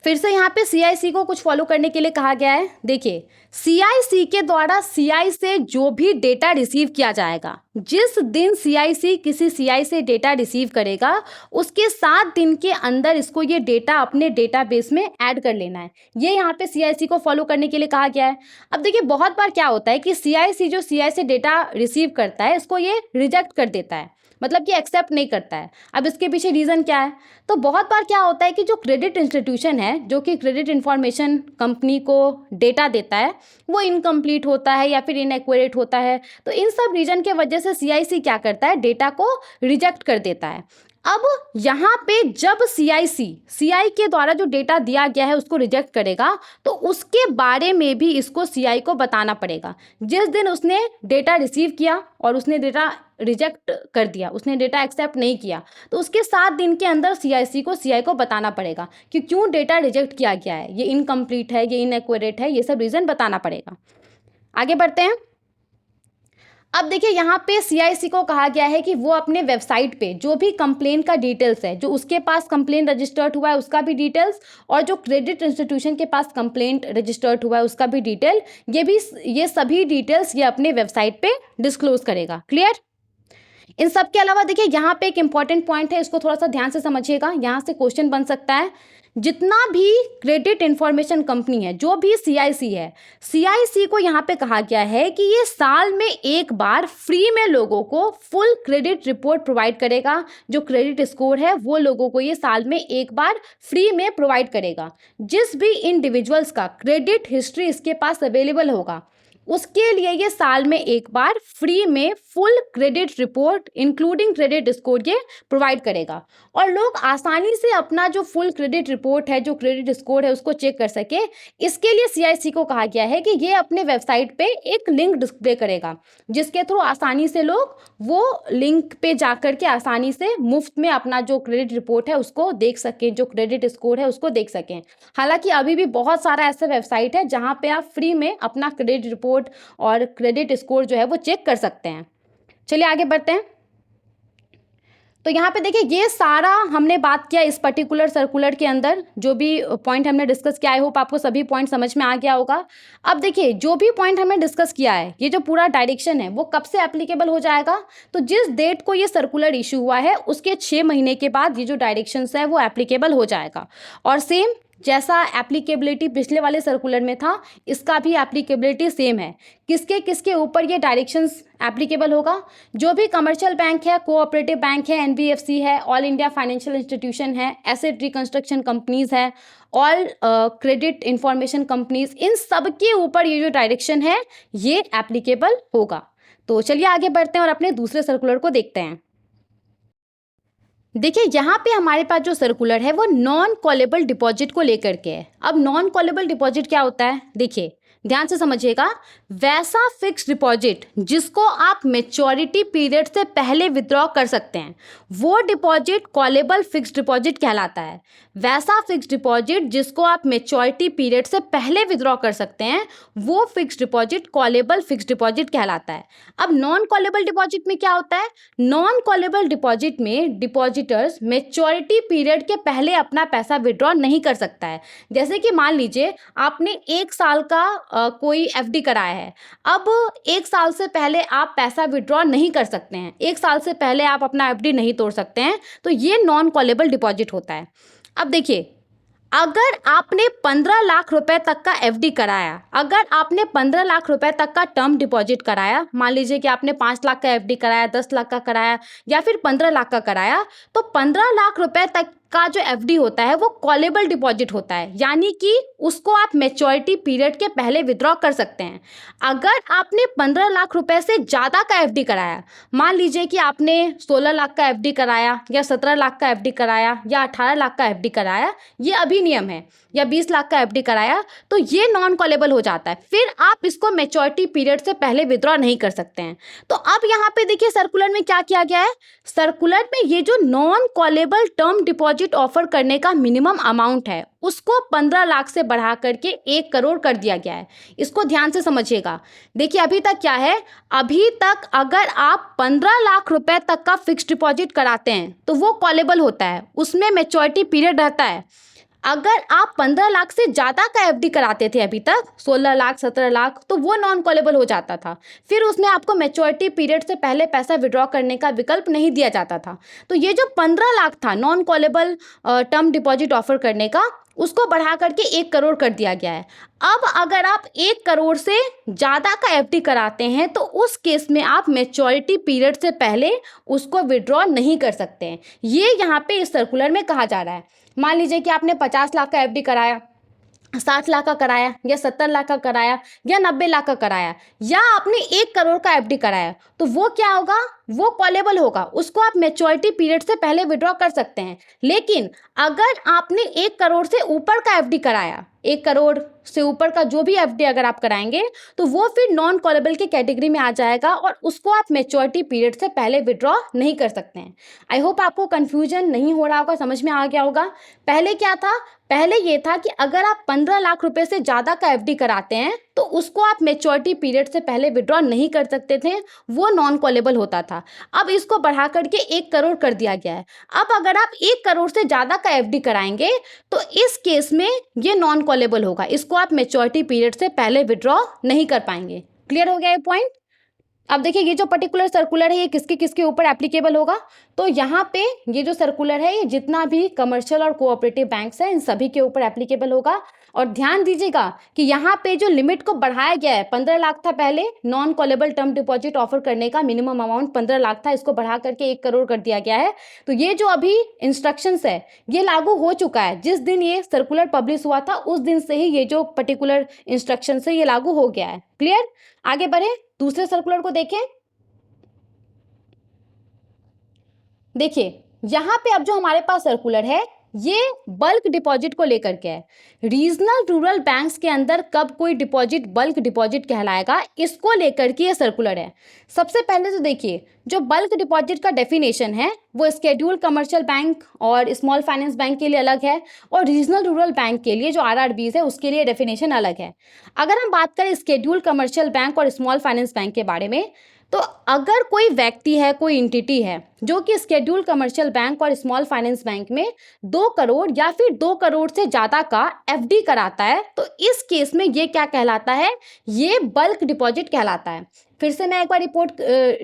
फिर से यहाँ पे सीआईसी को कुछ फॉलो करने के लिए कहा गया है। देखिए सीआईसी के द्वारा सीआई से जो भी डेटा रिसीव किया जाएगा, जिस दिन सीआईसी किसी सीआई से डेटा रिसीव करेगा उसके 7 दिन के अंदर इसको ये डेटा अपने डेटाबेस में ऐड कर लेना है। ये यहाँ पे सीआईसी को फॉलो करने के लिए कहा गया है। अब देखिए बहुत बार क्या होता है कि सीआईसी जो सीआई से डेटा रिसीव करता है इसको ये रिजेक्ट कर देता है, मतलब कि एक्सेप्ट नहीं करता है। अब इसके पीछे रीज़न क्या है, तो बहुत बार क्या होता है कि जो क्रेडिट इंस्टीट्यूशन है जो कि क्रेडिट इंफॉर्मेशन कंपनी को डेटा देता है वो इनकम्प्लीट होता है या फिर इनएक्यूरेट होता है। तो इन सब रीजन के वजह से सीआईसी क्या करता है, डेटा को रिजेक्ट कर देता है। अब यहाँ पे जब सीआई के द्वारा जो डेटा दिया गया है उसको रिजेक्ट करेगा तो उसके बारे में भी इसको सीआई को बताना पड़ेगा। जिस दिन उसने डेटा रिसीव किया और उसने डेटा रिजेक्ट कर दिया, उसने डेटा एक्सेप्ट नहीं किया, तो उसके 7 दिन के अंदर सीआई को बताना पड़ेगा कि क्यों डेटा रिजेक्ट किया गया है, ये इनकम्प्लीट है, ये इनएक्यूरेट है, ये सब रीज़न बताना पड़ेगा। आगे बढ़ते हैं। अब देखिए यहाँ पे सीआईसी को कहा गया है कि वो अपने वेबसाइट पे जो भी कंप्लेन का डिटेल्स है, जो उसके पास कंप्लेन रजिस्टर्ड हुआ है उसका भी डिटेल्स और जो क्रेडिट इंस्टीट्यूशन के पास कंप्लेंट रजिस्टर्ड हुआ है उसका भी डिटेल, ये सभी डिटेल्स ये अपने वेबसाइट पे डिस्क्लोज करेगा। क्लियर। इन सब के अलावा देखिए यहाँ पे एक इंपॉर्टेंट पॉइंट है, इसको थोड़ा सा ध्यान से समझिएगा, यहाँ से क्वेश्चन बन सकता है। जितना भी क्रेडिट इंफॉर्मेशन कंपनी है, जो भी सीआईसी है, सीआईसी को यहाँ पे कहा गया है कि ये साल में एक बार फ्री में लोगों को फुल क्रेडिट रिपोर्ट प्रोवाइड करेगा। जो क्रेडिट स्कोर है वो लोगों को ये साल में एक बार फ्री में प्रोवाइड करेगा। जिस भी इंडिविजुअल्स का क्रेडिट हिस्ट्री इसके पास अवेलेबल होगा उसके लिए ये साल में एक बार फ्री में full credit report including credit score ये प्रोवाइड करेगा और लोग आसानी से अपना जो फुल क्रेडिट रिपोर्ट है, जो क्रेडिट स्कोर है, उसको चेक कर सके। इसके लिए सीआईसी को कहा गया है कि ये अपने वेबसाइट पे एक लिंक डिस्प्ले करेगा जिसके थ्रू आसानी से लोग वो लिंक पे जाकर के आसानी से मुफ्त में अपना जो क्रेडिट रिपोर्ट है उसको देख सकें, जो क्रेडिट स्कोर है उसको देख सकें। हालांकि अभी भी बहुत सारा ऐसा वेबसाइट है जहाँ पे आप फ्री में अपना क्रेडिट रिपोर्ट और क्रेडिट स्कोर जो है वो चेक कर सकते हैं। चलिए आगे बढ़ते हैं। तो यहाँ पे देखिए ये सारा हमने बात किया इस पर्टिकुलर सर्कुलर के अंदर, जो भी पॉइंट हमने डिस्कस किया, आई होप आपको सभी पॉइंट समझ में आ गया होगा। अब देखिए जो भी पॉइंट हमने डिस्कस किया है, ये जो पूरा डायरेक्शन है वो कब से एप्लीकेबल हो जाएगा, तो जिस डेट को ये सर्कुलर इशू हुआ है उसके 6 महीने के बाद ये जो डायरेक्शंस है वो एप्लीकेबल हो जाएगा। और सेम जैसा एप्लीकेबिलिटी पिछले वाले सर्कुलर में था, इसका भी एप्लीकेबिलिटी सेम है। किसके किसके ऊपर ये डायरेक्शंस एप्लीकेबल होगा, जो भी कमर्शियल बैंक है, कोऑपरेटिव बैंक है, एनबीएफसी है, ऑल इंडिया फाइनेंशियल इंस्टीट्यूशन है, एसेट रिकंस्ट्रक्शन कंपनीज है, ऑल क्रेडिट इंफॉर्मेशन कंपनीज, इन सब के ऊपर ये जो डायरेक्शन है ये एप्लीकेबल होगा। तो चलिए आगे बढ़ते हैं और अपने दूसरे सर्कुलर को देखते हैं। देखिए यहाँ पे हमारे पास जो सर्कुलर है वो नॉन कॉलेबल डिपॉजिट को लेकर के है। अब नॉन कॉलेबल डिपॉजिट क्या होता है, देखिए ध्यान से समझिएगा। वैसा फिक्स डिपॉजिट जिसको आप मेच्योरिटी पीरियड से पहले विड्रॉ कर सकते हैं, वो डिपॉजिट कॉलेबल फिक्स डिपॉजिट कहलाता है। वैसा फिक्स डिपॉजिट जिसको आप मेच्योरिटी पीरियड से पहले विड्रॉ कर सकते हैं, वो fix deposit callable fix deposit कहलाता है। अब नॉन कॉलेबल डिपॉजिट में क्या होता है, नॉन कॉलेबल डिपॉजिट में डिपॉजिटर्स मेच्योरिटी पीरियड के पहले अपना पैसा विड्रॉ नहीं कर सकता है। जैसे कि मान लीजिए आपने 1 साल का कोई एफडी कराया है। अब 1 साल से पहले आप पैसा विड्रॉ नहीं कर सकते हैं, 1 साल से पहले आप अपना एफडी नहीं तोड़ सकते हैं, तो ये नॉन कॉलेबल डिपॉजिट होता है। अब देखिए, अगर आपने 15 लाख रुपए तक का एफडी कराया, अगर आपने 15 लाख रुपए तक का टर्म डिपॉजिट कराया, मान लीजिए कि आपने 5 लाख का एफडी कराया, 10 लाख का कराया या फिर 15 लाख का कराया, तो 15 लाख रुपए तक का जो एफडी होता है वो कॉलेबल डिपॉजिट होता है, यानी कि उसको आप मैच्योरिटी पीरियड के पहले विड्रॉ कर सकते हैं। अगर आपने 15 लाख रुपए से ज़्यादा का एफडी कराया, मान लीजिए कि आपने 16 लाख का एफडी कराया या 17 लाख का एफडी कराया या 18 लाख का एफडी कराया, ये अभी नियम है, या 20 लाख का एफडी कराया, तो ये नॉन कॉलेबल हो जाता है। फिर आप इसको मैच्योरिटी पीरियड से पहले विड्रॉ नहीं कर सकते हैं। तो अब यहाँ पे देखिए सर्कुलर में क्या किया गया है, सर्कुलर में ये जो non callable term deposit offer करने का मिनिमम अमाउंट है उसको 15 लाख से बढ़ा करके 1 करोड़ कर दिया गया है। इसको ध्यान से समझिएगा। देखिए अभी तक क्या है, अभी तक अगर आप 15 लाख रुपए तक का फिक्स डिपॉजिट कराते हैं तो वो कॉलेबल होता है, उसमें मैच्योरिटी पीरियड रहता है। अगर आप 15 लाख से ज़्यादा का एफडी कराते थे अभी तक, 16 लाख 17 लाख, तो वो नॉन कॉलेबल हो जाता था। फिर उसमें आपको मैच्योरिटी पीरियड से पहले पैसा विड्रॉ करने का विकल्प नहीं दिया जाता था। तो ये जो 15 लाख था non callable term deposit offer करने का, उसको बढ़ा करके 1 करोड़ कर दिया गया है। अब अगर आप 1 करोड़ से ज़्यादा का एफडी कराते हैं तो उस केस में आप मैच्योरिटी पीरियड से पहले उसको विड्रॉ नहीं कर सकते हैं। ये यहाँ पे इस सर्कुलर में कहा जा रहा है। मान लीजिए कि आपने 50 लाख का एफडी कराया, 60 लाख का कराया या 70 लाख का कराया या 90 लाख का कराया, या आपने 1 करोड़ का एफडी कराया, तो वो क्या होगा, वो कॉलेबल होगा, उसको आप मैच्योरिटी पीरियड से पहले विड्रॉ कर सकते हैं। लेकिन अगर आपने 1 करोड़ से ऊपर का एफडी कराया, 1 करोड़ से ऊपर का जो भी एफडी अगर आप कराएंगे तो वो फिर नॉन कॉलेबल की कैटेगरी में आ जाएगा और उसको आप मैच्योरिटी पीरियड से पहले विड्रॉ नहीं कर सकते हैं। आई होप आपको कंफ्यूजन नहीं हो रहा होगा, समझ में आ गया होगा। पहले क्या था, पहले ये था कि अगर आप 15 लाख रुपए से ज़्यादा का एफडी कराते हैं तो उसको आप मैच्योरिटी पीरियड से पहले विड्रॉ नहीं कर सकते थे, वो नॉन कॉलेबल होता था। अब इसको बढ़ा करके 1 करोड़ कर दिया गया है। अब अगर आप 1 करोड़ से ज़्यादा का एफडी कराएंगे तो इस केस में ये नॉन कॉलेबल होगा, इसको आप मैच्योरिटी पीरियड से पहले विड्रॉ नहीं कर पाएंगे। क्लियर हो गया ये पॉइंट। अब देखिए ये जो पर्टिकुलर सर्कुलर है ये किसके किसके ऊपर एप्लीकेबल होगा, तो यहाँ पे ये जो सर्कुलर है ये जितना भी कमर्शियल और कोऑपरेटिव बैंक्स हैं इन सभी के ऊपर एप्लीकेबल होगा। और ध्यान दीजिएगा कि यहाँ पे जो लिमिट को बढ़ाया गया है, 15 लाख था पहले non callable term deposit offer करने का मिनिमम अमाउंट 15 लाख था, इसको बढ़ा करके 1 करोड़ कर दिया गया है। तो ये जो अभी इंस्ट्रक्शंस है ये लागू हो चुका है, जिस दिन ये सर्कुलर पब्लिश हुआ था उस दिन से ही ये जो पर्टिकुलर इंस्ट्रक्शन है ये लागू हो गया है। क्लियर, आगे बढ़े दूसरे सर्कुलर को देखें। देखिए यहाँ पे अब जो हमारे पास सर्कुलर है ये बल्क डिपॉजिट को लेकर के है। रीजनल रूरल बैंक्स के अंदर कब कोई डिपॉजिट बल्क डिपॉजिट कहलाएगा, इसको लेकर के ये सर्कुलर है। सबसे पहले तो देखिए जो बल्क डिपॉजिट का डेफिनेशन है वो स्केड्यूल कमर्शियल बैंक और स्मॉल फाइनेंस बैंक के लिए अलग है, और रीजनल रूरल बैंक के लिए जो आरआरबीज है उसके लिए डेफिनेशन अलग है। अगर हम बात करें स्केड्यूल कमर्शियल बैंक और स्मॉल फाइनेंस बैंक के बारे में, तो अगर कोई व्यक्ति है, कोई एंटिटी है जो कि स्केड्यूल कमर्शियल बैंक और स्मॉल फाइनेंस बैंक में 2 करोड़ या फिर 2 करोड़ से ज़्यादा का एफडी कराता है, तो इस केस में ये क्या कहलाता है, ये बल्क डिपॉजिट कहलाता है। फिर से मैं एक बार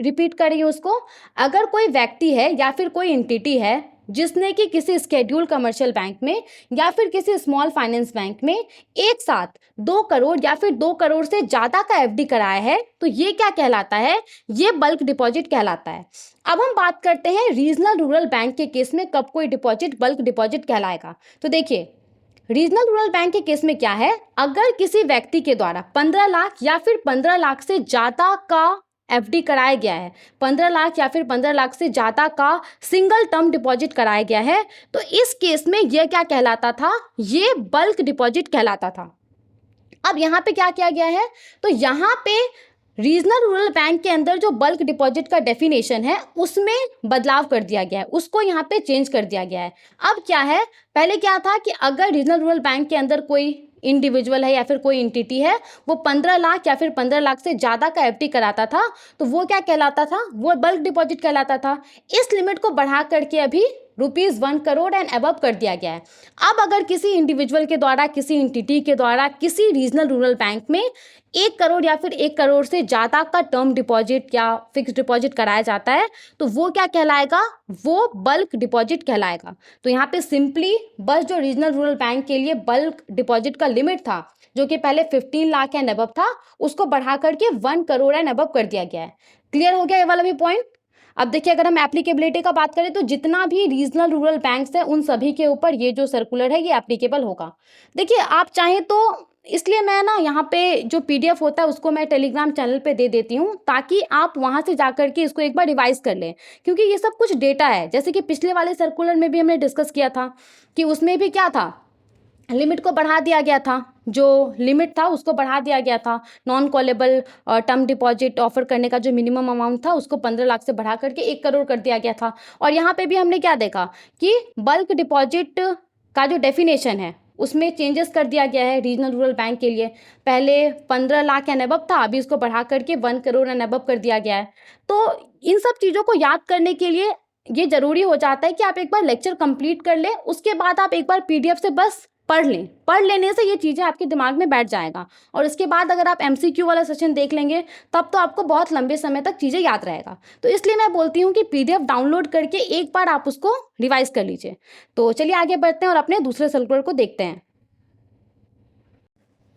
रिपीट कर रही हूँ उसको। अगर कोई व्यक्ति है या फिर कोई एंटिटी है जिसने कि किसी स्केड्यूल कमर्शियल बैंक में या फिर किसी स्मॉल फाइनेंस बैंक में एक साथ 2 करोड़ या फिर 2 करोड़ से ज़्यादा का एफडी कराया है, तो ये क्या कहलाता है, ये बल्क डिपॉजिट कहलाता है। अब हम बात करते हैं रीजनल रूरल बैंक के केस में कब कोई डिपॉजिट बल्क डिपॉजिट कहलाएगा। तो देखिए रीजनल रूरल बैंक के केस में क्या है, अगर किसी व्यक्ति के द्वारा 15 लाख या फिर 15 लाख से ज़्यादा का एफडी कराया गया है, 15 लाख या फिर 15 लाख से ज़्यादा का सिंगल टर्म डिपॉजिट कराया गया है, तो इस केस में ये क्या कहलाता था, ये बल्क डिपॉजिट कहलाता था। अब यहाँ पे क्या किया गया है, तो यहाँ पे रीजनल रूरल बैंक के अंदर जो बल्क डिपॉजिट का डेफिनेशन है उसमें बदलाव कर दिया गया है, उसको यहाँ पे चेंज कर दिया गया है। अब क्या है, पहले क्या था कि अगर रीजनल रूरल बैंक के अंदर कोई इंडिविजुअल है या फिर कोई एंटिटी है, वो 15 लाख या फिर 15 लाख से ज़्यादा का एफडी कराता था, तो वो क्या कहलाता था, वो बल्क डिपॉजिट कहलाता था। इस लिमिट को बढ़ा करके अभी ₹1 करोड़ एंड अबव कर दिया गया है। अब अगर किसी इंडिविजुअल के द्वारा, किसी एंटिटी के द्वारा किसी रीजनल रूरल बैंक में 1 करोड़ या फिर 1 करोड़ से ज़्यादा का टर्म डिपॉजिट या फिक्स डिपॉजिट कराया जाता है, तो वो क्या कहलाएगा, वो बल्क डिपॉजिट कहलाएगा। तो यहाँ पे सिंपली बस जो रीजनल रूरल बैंक के लिए बल्क डिपॉजिट का लिमिट था, जो कि पहले 15 लाख एंड अबव था, उसको बढ़ा करके 1 करोड़ एंड अबव कर दिया गया है। क्लियर हो गया ये वाला भी पॉइंट। अब देखिए, अगर हम एप्लीकेबिलिटी का बात करें तो जितना भी रीजनल रूरल बैंक्स है उन सभी के ऊपर ये जो सर्कुलर है ये एप्लीकेबल होगा। देखिए, आप चाहें तो, इसलिए मैं ना यहाँ पे जो पीडीएफ होता है उसको मैं टेलीग्राम चैनल पे दे देती हूँ, ताकि आप वहाँ से जाकर के इसको एक बार रिवाइज कर लें, क्योंकि ये सब कुछ डेटा है। जैसे कि पिछले वाले सर्कुलर में भी हमने डिस्कस किया था कि उसमें भी क्या था, लिमिट को बढ़ा दिया गया था, जो लिमिट था उसको बढ़ा दिया गया था। Non callable term deposit offer करने का जो मिनिमम अमाउंट था उसको 15 लाख से बढ़ा करके 1 करोड़ कर दिया गया था। और यहाँ पे भी हमने क्या देखा कि बल्क डिपॉजिट का जो डेफिनेशन है उसमें चेंजेस कर दिया गया है रीजनल रूरल बैंक के लिए। पहले 15 लाख एंड अबव था, अभी इसको बढ़ा करके 1 करोड़ एंड अबव कर दिया गया है। तो इन सब चीज़ों को याद करने के लिए ये ज़रूरी हो जाता है कि आप एक बार लेक्चर कंप्लीट कर लें, उसके बाद आप एक बार पीडीएफ से बस पढ़ लें। पढ़ लेने से ये चीज़ें आपके दिमाग में बैठ जाएगा, और उसके बाद अगर आप एमसीक्यू वाला सेशन देख लेंगे तब तो आपको बहुत लंबे समय तक चीज़ें याद रहेगा। तो इसलिए मैं बोलती हूँ कि पीडीएफ डाउनलोड करके एक बार आप उसको रिवाइज कर लीजिए। तो चलिए आगे बढ़ते हैं और अपने दूसरे सर्कुलर को देखते हैं।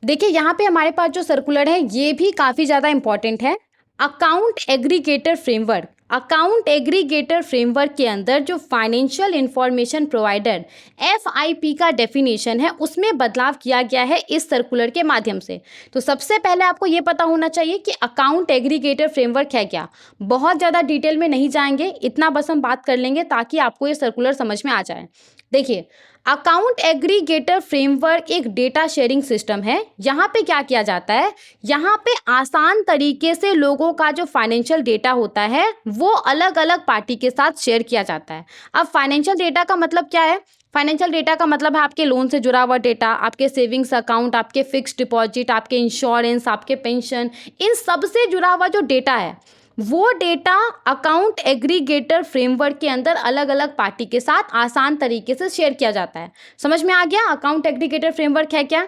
देखिए, यहाँ पे हमारे पास जो सर्कुलर है ये भी काफ़ी ज़्यादा इंपॉर्टेंट है। Account aggregator framework, account aggregator framework के अंदर जो फाइनेंशियल इंफॉर्मेशन प्रोवाइडर एफआईपी का डेफिनेशन है उसमें बदलाव किया गया है इस सर्कुलर के माध्यम से। तो सबसे पहले आपको ये पता होना चाहिए कि अकाउंट एग्रीगेटर फ्रेमवर्क है क्या। बहुत ज़्यादा डिटेल में नहीं जाएंगे, इतना बस हम बात कर लेंगे ताकि आपको ये सर्कुलर समझ में आ जाए। देखिए, अकाउंट एग्रीगेटर फ्रेमवर्क एक डेटा शेयरिंग सिस्टम है। यहाँ पे क्या किया जाता है, यहाँ पे आसान तरीके से लोगों का जो फाइनेंशियल डेटा होता है वो अलग अलग पार्टी के साथ शेयर किया जाता है। अब फाइनेंशियल डेटा का मतलब क्या है, फाइनेंशियल डेटा का मतलब है आपके लोन से जुड़ा हुआ डेटा, आपके सेविंग्स अकाउंट, आपके फिक्स्ड डिपॉजिट, आपके इंश्योरेंस, आपके पेंशन, इन सब से जुड़ा हुआ जो डेटा है वो डेटा अकाउंट एग्रीगेटर फ्रेमवर्क के अंदर अलग अलग पार्टी के साथ आसान तरीके से शेयर किया जाता है। समझ में आ गया अकाउंट एग्रीगेटर फ्रेमवर्क है क्या।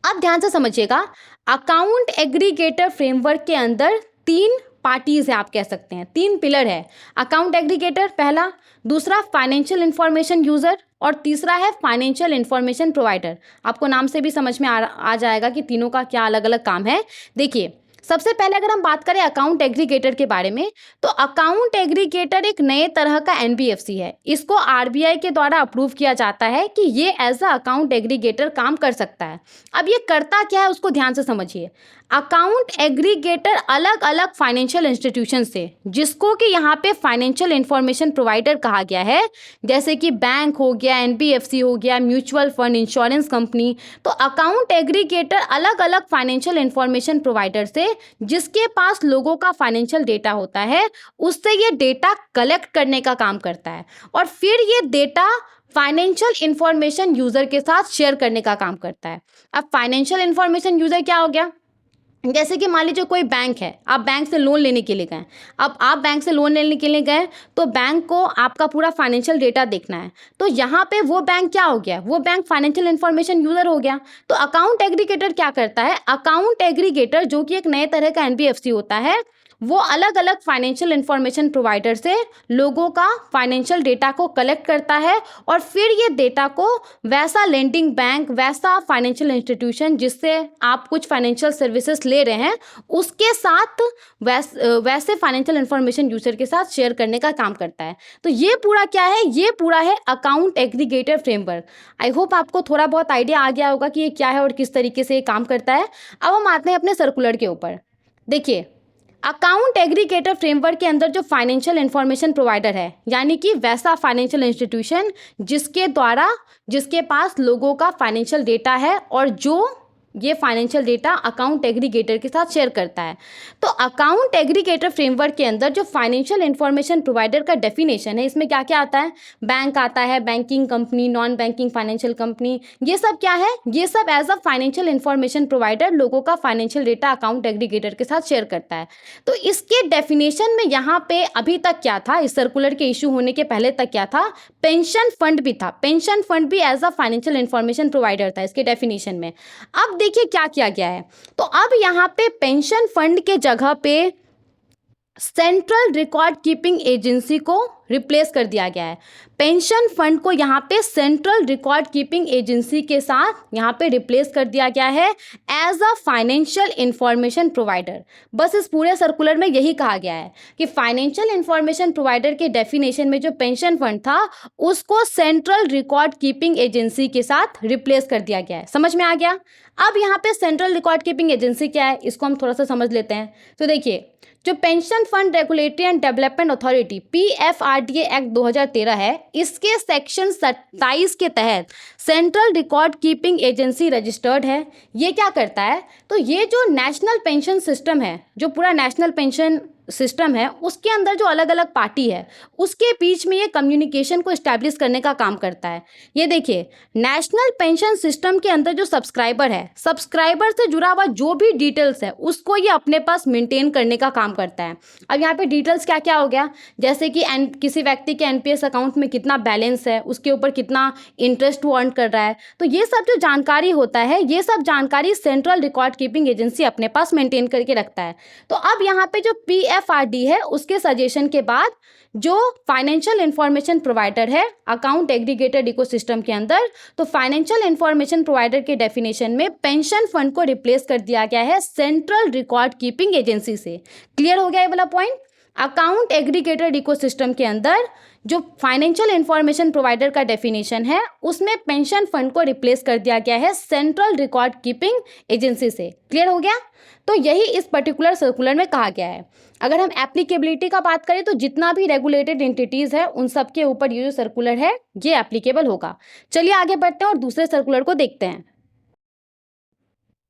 अब ध्यान से समझिएगा, अकाउंट एग्रीगेटर फ्रेमवर्क के अंदर 3 पार्टीज है, आप कह सकते हैं 3 पिलर है। अकाउंट एग्रीगेटर पहला, दूसरा फाइनेंशियल इंफॉर्मेशन यूजर, और तीसरा है फाइनेंशियल इंफॉर्मेशन प्रोवाइडर। आपको नाम से भी समझ में आ जाएगा कि तीनों का क्या अलग अलग काम है। देखिए, सबसे पहले अगर हम बात करें अकाउंट एग्रीगेटर के बारे में, तो अकाउंट एग्रीगेटर एक नए तरह का एनबीएफसी है। इसको आरबीआई के द्वारा अप्रूव किया जाता है कि ये एज अ अकाउंट एग्रीगेटर काम कर सकता है। अब ये करता क्या है उसको ध्यान से समझिए। अकाउंट एग्रीगेटर अलग अलग फाइनेंशियल इंस्टीट्यूशन से, जिसको कि यहाँ पे फाइनेंशियल इंफॉर्मेशन प्रोवाइडर कहा गया है, जैसे कि बैंक हो गया, एनबीएफसी हो गया, म्यूचुअल फंड, इंश्योरेंस कंपनी, तो अकाउंट एग्रीगेटर अलग अलग फाइनेंशियल इंफॉर्मेशन प्रोवाइडर से जिसके पास लोगों का फाइनेंशियल डेटा होता है उससे ये डेटा कलेक्ट करने का काम करता है, और फिर ये डेटा फाइनेंशियल इंफॉर्मेशन यूजर के साथ शेयर करने का काम करता है। अब फाइनेंशियल इंफॉर्मेशन यूजर क्या हो गया, जैसे कि मान लीजिए कोई बैंक है, आप बैंक से लोन लेने के लिए गए। अब आप बैंक से लोन लेने के लिए गए तो बैंक को आपका पूरा फाइनेंशियल डेटा देखना है, तो यहाँ पे वो बैंक क्या हो गया, वो बैंक फाइनेंशियल इंफॉर्मेशन यूजर हो गया। तो अकाउंट एग्रीगेटर क्या करता है, अकाउंट एग्रीगेटर जो कि एक नए तरह का एनबीएफसी होता है, वो अलग अलग फाइनेंशियल इंफॉर्मेशन प्रोवाइडर से लोगों का फाइनेंशियल डेटा को कलेक्ट करता है, और फिर ये डेटा को वैसा लेंडिंग बैंक, वैसा फाइनेंशियल इंस्टीट्यूशन जिससे आप कुछ फाइनेंशियल सर्विसेज ले रहे हैं उसके साथ वैसे फाइनेंशियल इंफॉर्मेशन यूजर के साथ शेयर करने का काम करता है। तो ये पूरा क्या है, ये पूरा है account aggregator framework. I hope आपको थोड़ा बहुत आइडिया आ गया होगा कि ये क्या है और किस तरीके से ये काम करता है। अब हम आते हैं अपने सर्कुलर के ऊपर। देखिए, अकाउंट एग्रीगेटर फ्रेमवर्क के अंदर जो फाइनेंशियल इंफॉर्मेशन प्रोवाइडर है, यानी कि वैसा फाइनेंशियल इंस्टीट्यूशन जिसके पास लोगों का फाइनेंशियल डेटा है और जो ये फाइनेंशियल डेटा अकाउंट एग्रीगेटर के साथ शेयर करता है। तो अकाउंट एग्रीगेटर फ्रेमवर्क के अंदर जो फाइनेंशियल इंफॉर्मेशन प्रोवाइडर का डेफिनेशन है, इसमें क्या क्या आता है? बैंक आता है, banking company, non banking financial company, ये सब क्या है? ये सब as a financial information provider लोगों का फाइनेंशियल डेटा अकाउंट एग्रीगेटर के साथ शेयर करता है। तो इसके डेफिनेशन में यहाँ पे अभी तक क्या था, इस सर्कुलर के इशू होने के पहले तक क्या था? पेंशन फंड भी था। पेंशन फंड भी as a financial information provider था इसके डेफिनेशन में। अब देखिए क्या किया गया है। तो अब यहाँ पे पेंशन फंड के जगह पे सेंट्रल रिकॉर्ड कीपिंग एजेंसी को रिप्लेस कर दिया गया है। पेंशन फंड को यहाँ पे सेंट्रल रिकॉर्ड कीपिंग एजेंसी के साथ यहाँ पे रिप्लेस कर दिया गया है as a financial information provider. बस इस पूरे सर्कुलर में यही कहा गया है कि फाइनेंशियल इंफॉर्मेशन प्रोवाइडर के डेफिनेशन में जो पेंशन फंड था उसको सेंट्रल रिकॉर्ड कीपिंग एजेंसी के साथ रिप्लेस कर दिया गया है। समझ में आ गया? अब यहाँ पे सेंट्रल रिकॉर्ड कीपिंग एजेंसी क्या है, इसको हम थोड़ा सा समझ लेते हैं। तो देखिए, जो pension fund regulatory and development authority PFRDA act 2013 है, इसके सेक्शन 27 के तहत central record keeping agency registered है। ये क्या करता है? तो ये जो नेशनल पेंशन सिस्टम है, जो पूरा नेशनल पेंशन सिस्टम है, उसके अंदर जो अलग अलग पार्टी है उसके बीच में ये कम्युनिकेशन को इस्टेब्लिश करने का काम करता है। ये देखिए, नेशनल पेंशन सिस्टम के अंदर जो सब्सक्राइबर है, सब्सक्राइबर से जुड़ा हुआ जो भी डिटेल्स है उसको ये अपने पास मेंटेन करने का काम करता है। अब यहाँ पे डिटेल्स क्या क्या हो गया, जैसे कि किसी व्यक्ति के NPS अकाउंट में कितना बैलेंस है, उसके ऊपर कितना इंटरेस्ट वो अर्न कर रहा है, तो ये सब जो जानकारी होता है, ये सब जानकारी सेंट्रल रिकॉर्ड कीपिंग एजेंसी अपने पास मेंटेन करके रखता है। तो अब यहाँ पे जो PFRD है उसके सजेशन के बाद जो फाइनेंशियल इंफॉर्मेशन प्रोवाइडर है अकाउंट एग्रीगेटेड इकोसिस्टम के अंदर, तो फाइनेंशियल इंफॉर्मेशन प्रोवाइडर के डेफिनेशन में पेंशन फंड को रिप्लेस कर दिया गया है सेंट्रल रिकॉर्ड कीपिंग एजेंसी से। क्लियर हो गया ये वाला पॉइंट? अकाउंट एग्रीगेटेड इकोसिस्टम के अंदर जो फाइनेंशियल इंफॉर्मेशन प्रोवाइडर का डेफिनेशन है उसमें पेंशन फंड को रिप्लेस कर दिया गया है सेंट्रल रिकॉर्ड कीपिंग एजेंसी से। क्लियर हो गया? तो यही इस पर्टिकुलर सर्कुलर में कहा गया है। अगर हम एप्लीकेबिलिटी का बात करें तो जितना भी रेगुलेटेड एंटिटीज है उन सब के ऊपर ये जो सर्कुलर है ये एप्लीकेबल होगा। चलिए आगे बढ़ते हैं और दूसरे सर्कुलर को देखते हैं।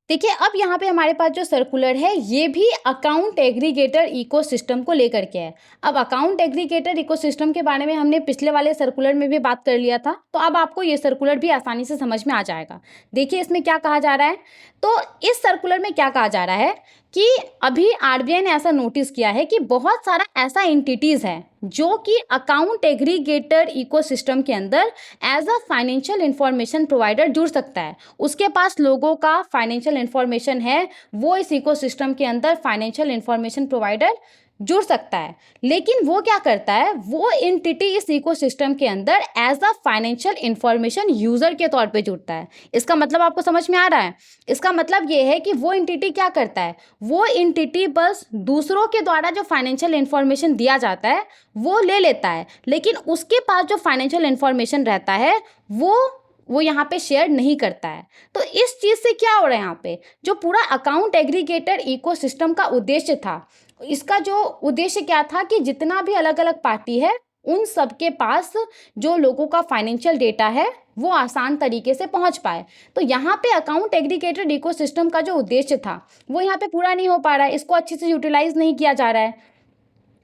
देखिए, अब यहाँ पे हमारे पास जो सर्कुलर है ये भी अकाउंट एग्रीगेटर इकोसिस्टम को लेकर के है। अब अकाउंट एग्रीगेटर इकोसिस्टम के बारे में हमने पिछले वाले सर्कुलर में भी बात कर लिया था, तो अब आपको ये सर्कुलर भी आसानी से समझ में आ जाएगा। देखिए इसमें क्या कहा जा रहा है। तो इस सर्कुलर में क्या कहा जा रहा है कि अभी RBI ने ऐसा नोटिस किया है कि बहुत सारा ऐसा एंटिटीज़ है जो कि अकाउंट एग्रीगेटर इकोसिस्टम के अंदर as a financial information provider जुड़ सकता है। उसके पास लोगों का फाइनेंशियल इंफॉर्मेशन है, वो इस इकोसिस्टम के अंदर फाइनेंशियल इंफॉर्मेशन प्रोवाइडर जुड़ सकता है। लेकिन वो क्या करता है, वो एंटिटी इस इकोसिस्टम के अंदर as a financial information user के तौर पे जुड़ता है। इसका मतलब आपको समझ में आ रहा है? इसका मतलब ये है कि वो एंटिटी क्या करता है, वो एंटिटी बस दूसरों के द्वारा जो फाइनेंशियल इंफॉर्मेशन दिया जाता है वो ले लेता है, लेकिन उसके पास जो फाइनेंशियल इंफॉर्मेशन रहता है वो यहाँ पे शेयर नहीं करता है। तो इस चीज़ से क्या हो रहा है, यहाँ पे जो पूरा अकाउंट एग्रीगेटर इकोसिस्टम का उद्देश्य था, इसका जो उद्देश्य क्या था कि जितना भी अलग अलग पार्टी है उन सबके पास जो लोगों का फाइनेंशियल डेटा है वो आसान तरीके से पहुंच पाए। तो यहाँ पे अकाउंट एग्रीगेटेड इकोसिस्टम का जो उद्देश्य था वो यहाँ पे पूरा नहीं हो पा रहा है, इसको अच्छे से यूटिलाइज नहीं किया जा रहा है,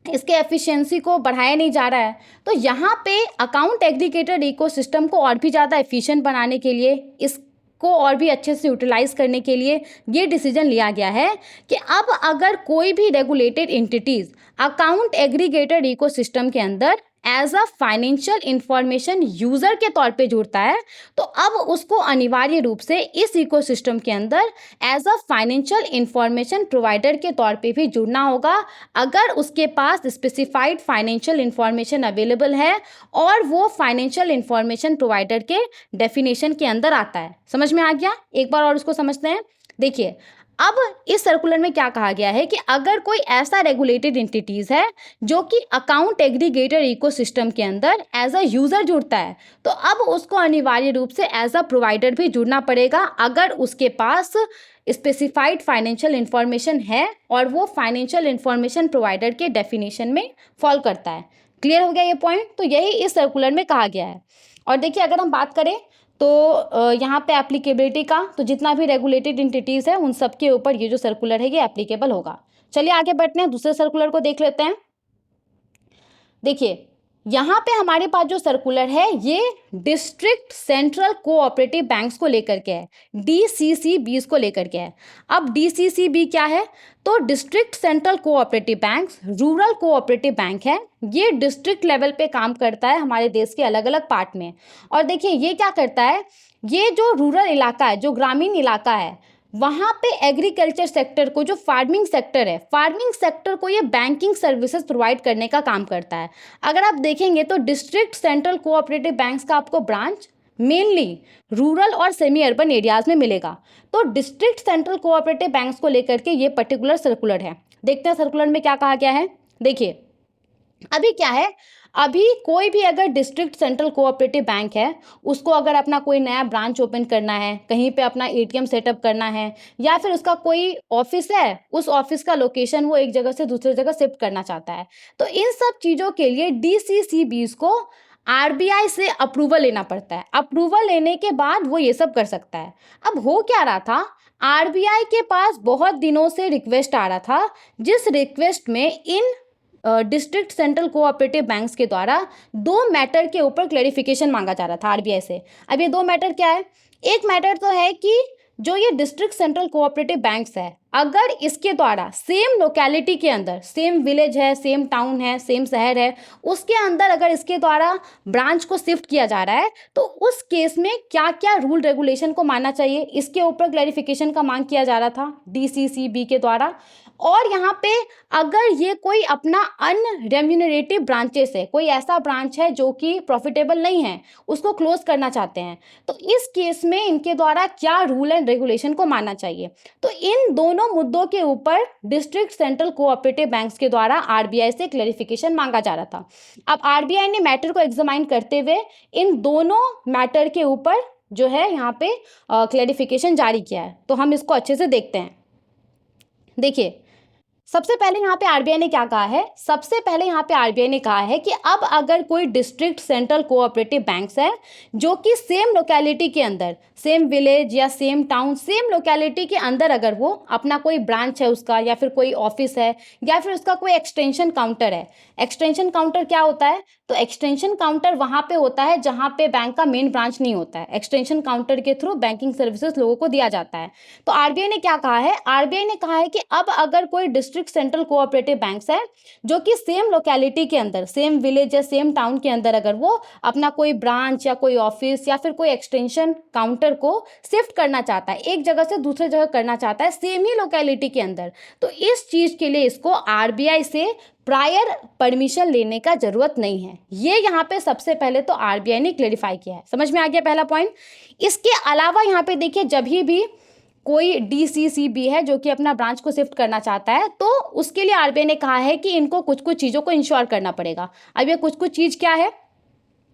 इसके एफिशिएंसी को बढ़ाया नहीं जा रहा है। तो यहाँ पे अकाउंट एग्रीगेटेड इकोसिस्टम को और भी ज़्यादा एफिशिएंट बनाने के लिए, इसको और भी अच्छे से यूटिलाइज करने के लिए ये डिसीजन लिया गया है कि अब अगर कोई भी regulated entities account aggregated ecosystem के अंदर as a financial information user के तौर पे जुड़ता है, तो अब उसको अनिवार्य रूप से इस इकोसिस्टम के अंदर as a financial information provider के तौर पे भी जुड़ना होगा, अगर उसके पास स्पेसिफाइड फाइनेंशियल इंफॉर्मेशन अवेलेबल है और वो फाइनेंशियल इंफॉर्मेशन प्रोवाइडर के डेफिनेशन के अंदर आता है। समझ में आ गया? एक बार और उसको समझते हैं। देखिए, अब इस सर्कुलर में क्या कहा गया है कि अगर कोई ऐसा रेगुलेटेड एंटिटीज है जो कि अकाउंट एग्रीगेटर इकोसिस्टम के अंदर एज अ यूजर जुड़ता है, तो अब उसको अनिवार्य रूप से एज अ प्रोवाइडर भी जुड़ना पड़ेगा अगर उसके पास स्पेसिफाइड फाइनेंशियल इंफॉर्मेशन है और वो फाइनेंशियल इंफॉर्मेशन प्रोवाइडर के डेफिनेशन में फॉल करता है। क्लियर हो गया ये पॉइंट? तो यही इस सर्कुलर में कहा गया है। और देखिए अगर हम बात करें तो यहाँ पे एप्लीकेबिलिटी का, तो जितना भी रेगुलेटेड एंटिटीज़ है उन सब के ऊपर ये जो सर्कुलर है ये एप्लीकेबल होगा। चलिए आगे बढ़ते हैं, दूसरे सर्कुलर को देख लेते हैं। देखिए यहाँ पे हमारे पास जो सर्कुलर है ये डिस्ट्रिक्ट सेंट्रल कोऑपरेटिव बैंक्स को लेकर के है, DCCBs को लेकर के है। अब DCCB क्या है? तो district central cooperative banks rural cooperative bank है। ये डिस्ट्रिक्ट लेवल पे काम करता है हमारे देश के अलग अलग पार्ट में। और देखिए ये क्या करता है, ये जो रूरल इलाका है, जो ग्रामीण इलाका है, वहाँ पे एग्रीकल्चर सेक्टर को, जो फार्मिंग सेक्टर है, फार्मिंग सेक्टर को ये बैंकिंग सर्विसेज प्रोवाइड करने का काम करता है। अगर आप देखेंगे तो डिस्ट्रिक्ट सेंट्रल कोऑपरेटिव बैंक्स का आपको ब्रांच मेनली रूरल और सेमी अर्बन एरियाज में मिलेगा। तो डिस्ट्रिक्ट सेंट्रल कोऑपरेटिव बैंक्स को लेकर के ये पर्टिकुलर सर्कुलर है। देखते हैं सर्कुलर में क्या कहा गया है। देखिए अभी क्या है, अभी कोई भी अगर डिस्ट्रिक्ट सेंट्रल कोऑपरेटिव बैंक है, उसको अगर अपना कोई नया ब्रांच ओपन करना है, कहीं पे अपना ATM सेटअप करना है, या फिर उसका कोई ऑफिस है, उस ऑफिस का लोकेशन वो एक जगह से दूसरी जगह शिफ्ट करना चाहता है, तो इन सब चीज़ों के लिए DCCBs को RBI से अप्रूवल लेना पड़ता है। अप्रूवल लेने के बाद वो ये सब कर सकता है। अब हो क्या रहा था, RBI के पास बहुत दिनों से रिक्वेस्ट आ रहा था, जिस रिक्वेस्ट में इन डिस्ट्रिक्ट सेंट्रल कोऑपरेटिव बैंक्स के द्वारा 2 मैटर के ऊपर क्लैरिफिकेशन मांगा जा रहा था RBI से। अब ये 2 मैटर क्या है? एक मैटर तो है कि जो ये डिस्ट्रिक्ट सेंट्रल कोऑपरेटिव बैंक्स है, अगर इसके द्वारा सेम लोकेलिटी के अंदर, सेम विलेज है, सेम टाउन है, सेम शहर है, उसके अंदर अगर इसके द्वारा ब्रांच को शिफ्ट किया जा रहा है, तो उस केस में क्या क्या रूल रेगुलेशन को मानना चाहिए, इसके ऊपर क्लैरिफिकेशन का मांग किया जा रहा था DCCB के द्वारा। और यहाँ पे अगर ये कोई अपना अनरेम्यूनरेटिव ब्रांचेस है, कोई ऐसा ब्रांच है जो कि प्रॉफिटेबल नहीं है, उसको क्लोज करना चाहते हैं, तो इस केस में इनके द्वारा क्या रूल एंड रेगुलेशन को मानना चाहिए। तो इन दोनों मुद्दों के ऊपर डिस्ट्रिक्ट सेंट्रल कोऑपरेटिव बैंक्स के द्वारा RBI से क्लैरिफिकेशन मांगा जा रहा था। अब RBI ने मैटर को एग्जामाइन करते हुए इन दोनों मैटर के ऊपर जो है यहाँ पे क्लैरिफिकेशन जारी किया है। तो हम इसको अच्छे से देखते हैं। देखिए सबसे पहले यहाँ पे RBI ने क्या कहा है, सबसे पहले यहाँ पे RBI ने कहा है कि अब अगर कोई डिस्ट्रिक्ट सेंट्रल कोऑपरेटिव बैंक्स है जो कि सेम लोकेलिटी के अंदर, सेम विलेज या सेम टाउन, सेम लोकेलिटी के अंदर अगर वो अपना कोई ब्रांच है उसका, या फिर कोई ऑफिस है, या फिर उसका कोई एक्सटेंशन काउंटर है। एक्सटेंशन काउंटर क्या होता है? तो एक्सटेंशन काउंटर वहाँ पे होता है जहाँ पे बैंक का मेन ब्रांच नहीं होता है। एक्सटेंशन काउंटर के थ्रू बैंकिंग सर्विसेज लोगों को दिया जाता है। तो RBI ने क्या कहा है, RBI ने कहा है कि अब अगर कोई डिस्ट्रिक्ट सेंट्रल कोऑपरेटिव बैंक्स है जो कि सेम लोकेलिटी के अंदर, सेम विलेज या सेम टाउन के अंदर अगर वो अपना कोई ब्रांच या कोई ऑफिस या फिर कोई एक्सटेंशन काउंटर को शिफ्ट करना चाहता है, एक जगह से दूसरे जगह करना चाहता है सेम ही लोकेलिटी के अंदर, तो इस चीज के लिए इसको RBI से प्रायर परमिशन लेने का जरूरत नहीं है। ये यहाँ पे सबसे पहले तो RBI ने क्लेरिफाई किया है। समझ में आ गया पहला पॉइंट। इसके अलावा यहाँ पे देखिए, जब भी कोई DCCB है जो कि अपना ब्रांच को शिफ्ट करना चाहता है, तो उसके लिए RBI ने कहा है कि इनको कुछ कुछ चीज़ों को इंश्योर करना पड़ेगा। अब ये कुछ कुछ चीज़ क्या है,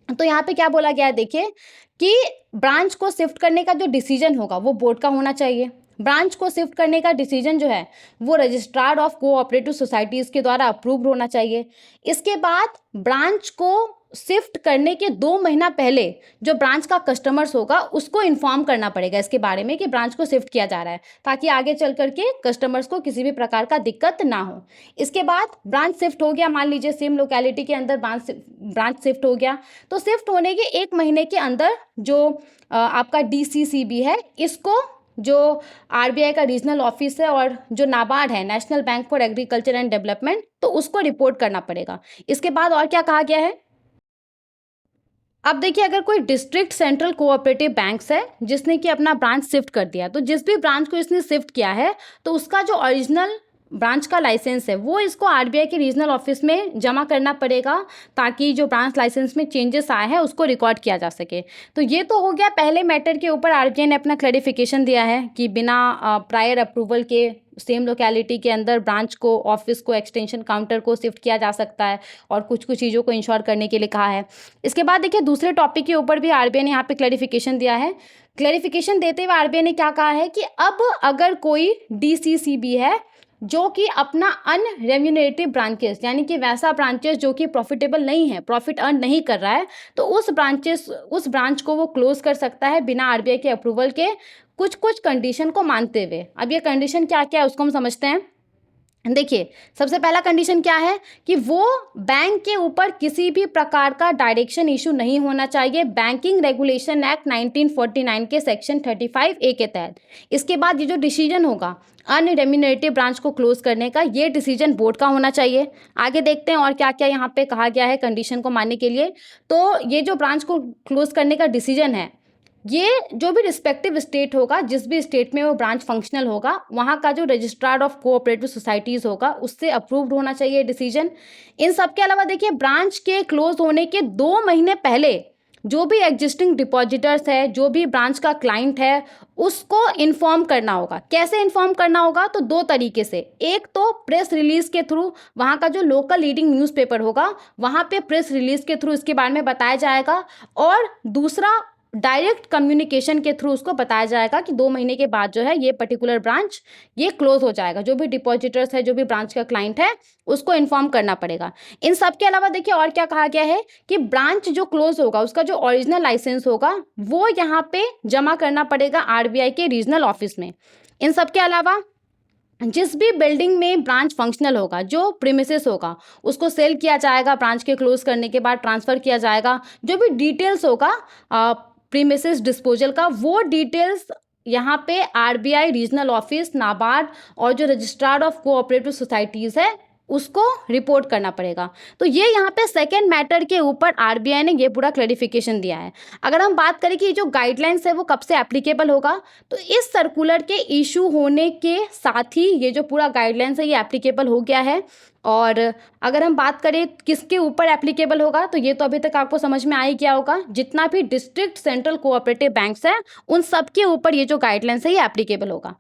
तो यहाँ पे क्या बोला गया है, देखिए कि ब्रांच को शिफ्ट करने का जो डिसीजन होगा वो बोर्ड का होना चाहिए। ब्रांच को शिफ्ट करने का डिसीजन जो है वो रजिस्ट्रार ऑफ कोऑपरेटिव सोसाइटीज़ के द्वारा अप्रूव्ड होना चाहिए। इसके बाद ब्रांच को शिफ्ट करने के 2 महीना पहले जो ब्रांच का कस्टमर्स होगा उसको इन्फॉर्म करना पड़ेगा इसके बारे में कि ब्रांच को शिफ्ट किया जा रहा है, ताकि आगे चल करके कस्टमर्स को किसी भी प्रकार का दिक्कत ना हो। इसके बाद ब्रांच शिफ्ट हो गया, मान लीजिए सेम लोकेलिटी के अंदर ब्रांच शिफ्ट हो गया, तो शिफ्ट होने के 1 महीने के अंदर जो आपका DCCB है, इसको जो RBI का रीजनल ऑफिस है और जो नाबार्ड है, national bank for agriculture and development, तो उसको रिपोर्ट करना पड़ेगा। इसके बाद और क्या कहा गया है, अब देखिए अगर कोई डिस्ट्रिक्ट सेंट्रल कोऑपरेटिव बैंक्स है जिसने कि अपना ब्रांच शिफ्ट कर दिया, तो जिस भी ब्रांच को इसने शिफ्ट किया है तो उसका जो ओरिजिनल ब्रांच का लाइसेंस है वो इसको आरबीआई के रीजनल ऑफिस में जमा करना पड़ेगा, ताकि जो ब्रांच लाइसेंस में चेंजेस आए हैं उसको रिकॉर्ड किया जा सके। तो ये तो हो गया पहले मैटर के ऊपर आरबीआई ने अपना क्लैरिफिकेशन दिया है कि बिना प्रायर अप्रूवल के सेम लोकेलिटी के अंदर ब्रांच को, ऑफिस को, एक्सटेंशन काउंटर को शिफ्ट किया जा सकता है, और कुछ कुछ चीज़ों को इंश्योर करने के लिए कहा है। इसके बाद देखिए दूसरे टॉपिक के ऊपर भी आरबीआई ने यहाँ पे क्लैरिफिकेशन दिया है। क्लैरिफिकेशन देते हुए आरबीआई ने क्या कहा है कि अब अगर कोई डीसीसीबी है जो कि अपना अनरेम्यूनरेटिव ब्रांचेस, यानी कि वैसा ब्रांचेस जो कि प्रॉफिटेबल नहीं है, प्रॉफिट अर्न नहीं कर रहा है, तो उस ब्रांच को वो क्लोज कर सकता है बिना आरबीआई के अप्रूवल के, कुछ कुछ कंडीशन को मानते हुए। अब ये कंडीशन क्या क्या है उसको हम समझते हैं। देखिए, सबसे पहला कंडीशन क्या है कि वो बैंक के ऊपर किसी भी प्रकार का डायरेक्शन इशू नहीं होना चाहिए बैंकिंग रेगुलेशन एक्ट 1949 के सेक्शन 35A के तहत। इसके बाद ये जो डिसीजन होगा अनरेम्यूनरेटिव ब्रांच को क्लोज करने का, ये डिसीजन बोर्ड का होना चाहिए। आगे देखते हैं और क्या क्या यहाँ पे कहा गया है कंडीशन को मानने के लिए। तो ये जो ब्रांच को क्लोज करने का डिसीजन है, ये जो भी रिस्पेक्टिव स्टेट होगा, जिस भी स्टेट में वो ब्रांच फंक्शनल होगा, वहाँ का जो रजिस्ट्रार ऑफ कोऑपरेटिव सोसाइटीज़ होगा उससे अप्रूव्ड होना चाहिए डिसीजन। इन सब के अलावा देखिए ब्रांच के क्लोज होने के 2 महीने पहले जो भी एग्जिस्टिंग डिपॉजिटर्स है, जो भी ब्रांच का क्लाइंट है, उसको इन्फॉर्म करना होगा। कैसे इन्फॉर्म करना होगा? तो 2 तरीके से। एक तो प्रेस रिलीज के थ्रू, वहाँ का जो लोकल लीडिंग न्यूज़पेपर होगा वहाँ पे प्रेस रिलीज के थ्रू इसके बारे में बताया जाएगा, और दूसरा डायरेक्ट कम्युनिकेशन के थ्रू उसको बताया जाएगा कि 2 महीने के बाद जो है ये पर्टिकुलर ब्रांच ये क्लोज हो जाएगा। जो भी डिपॉजिटर्स है, जो भी ब्रांच का क्लाइंट है, उसको इन्फॉर्म करना पड़ेगा। इन सब के अलावा देखिए और क्या कहा गया है कि ब्रांच जो क्लोज होगा उसका जो ओरिजिनल लाइसेंस होगा वो यहाँ पे जमा करना पड़ेगा आरबीआई के रीजनल ऑफिस में। इन सब के अलावा जिस भी बिल्डिंग में ब्रांच फंक्शनल होगा, जो प्रीमिसेस होगा, उसको सेल किया जाएगा, ब्रांच के क्लोज करने के बाद ट्रांसफ़र किया जाएगा। जो भी डिटेल्स होगा प्रीमिसेस डिस्पोजल का, वो डिटेल्स यहाँ पे आरबीआई रीजनल ऑफिस, नाबार्ड और जो रजिस्ट्रार ऑफ कोऑपरेटिव सोसाइटीज़ है उसको रिपोर्ट करना पड़ेगा। तो ये यहाँ पे सेकेंड मैटर के ऊपर आरबीआई ने ये पूरा क्लैरिफिकेशन दिया है। अगर हम बात करें कि ये जो गाइडलाइंस है वो कब से एप्लीकेबल होगा, तो इस सर्कुलर के इशू होने के साथ ही ये जो पूरा गाइडलाइंस है ये एप्लीकेबल हो गया है। और अगर हम बात करें किसके ऊपर एप्लीकेबल होगा, तो ये तो अभी तक आपको समझ में आ ही गया होगा, जितना भी डिस्ट्रिक्ट सेंट्रल कोऑपरेटिव बैंक्स हैं उन सब के ऊपर ये जो गाइडलाइंस है ये एप्लीकेबल होगा।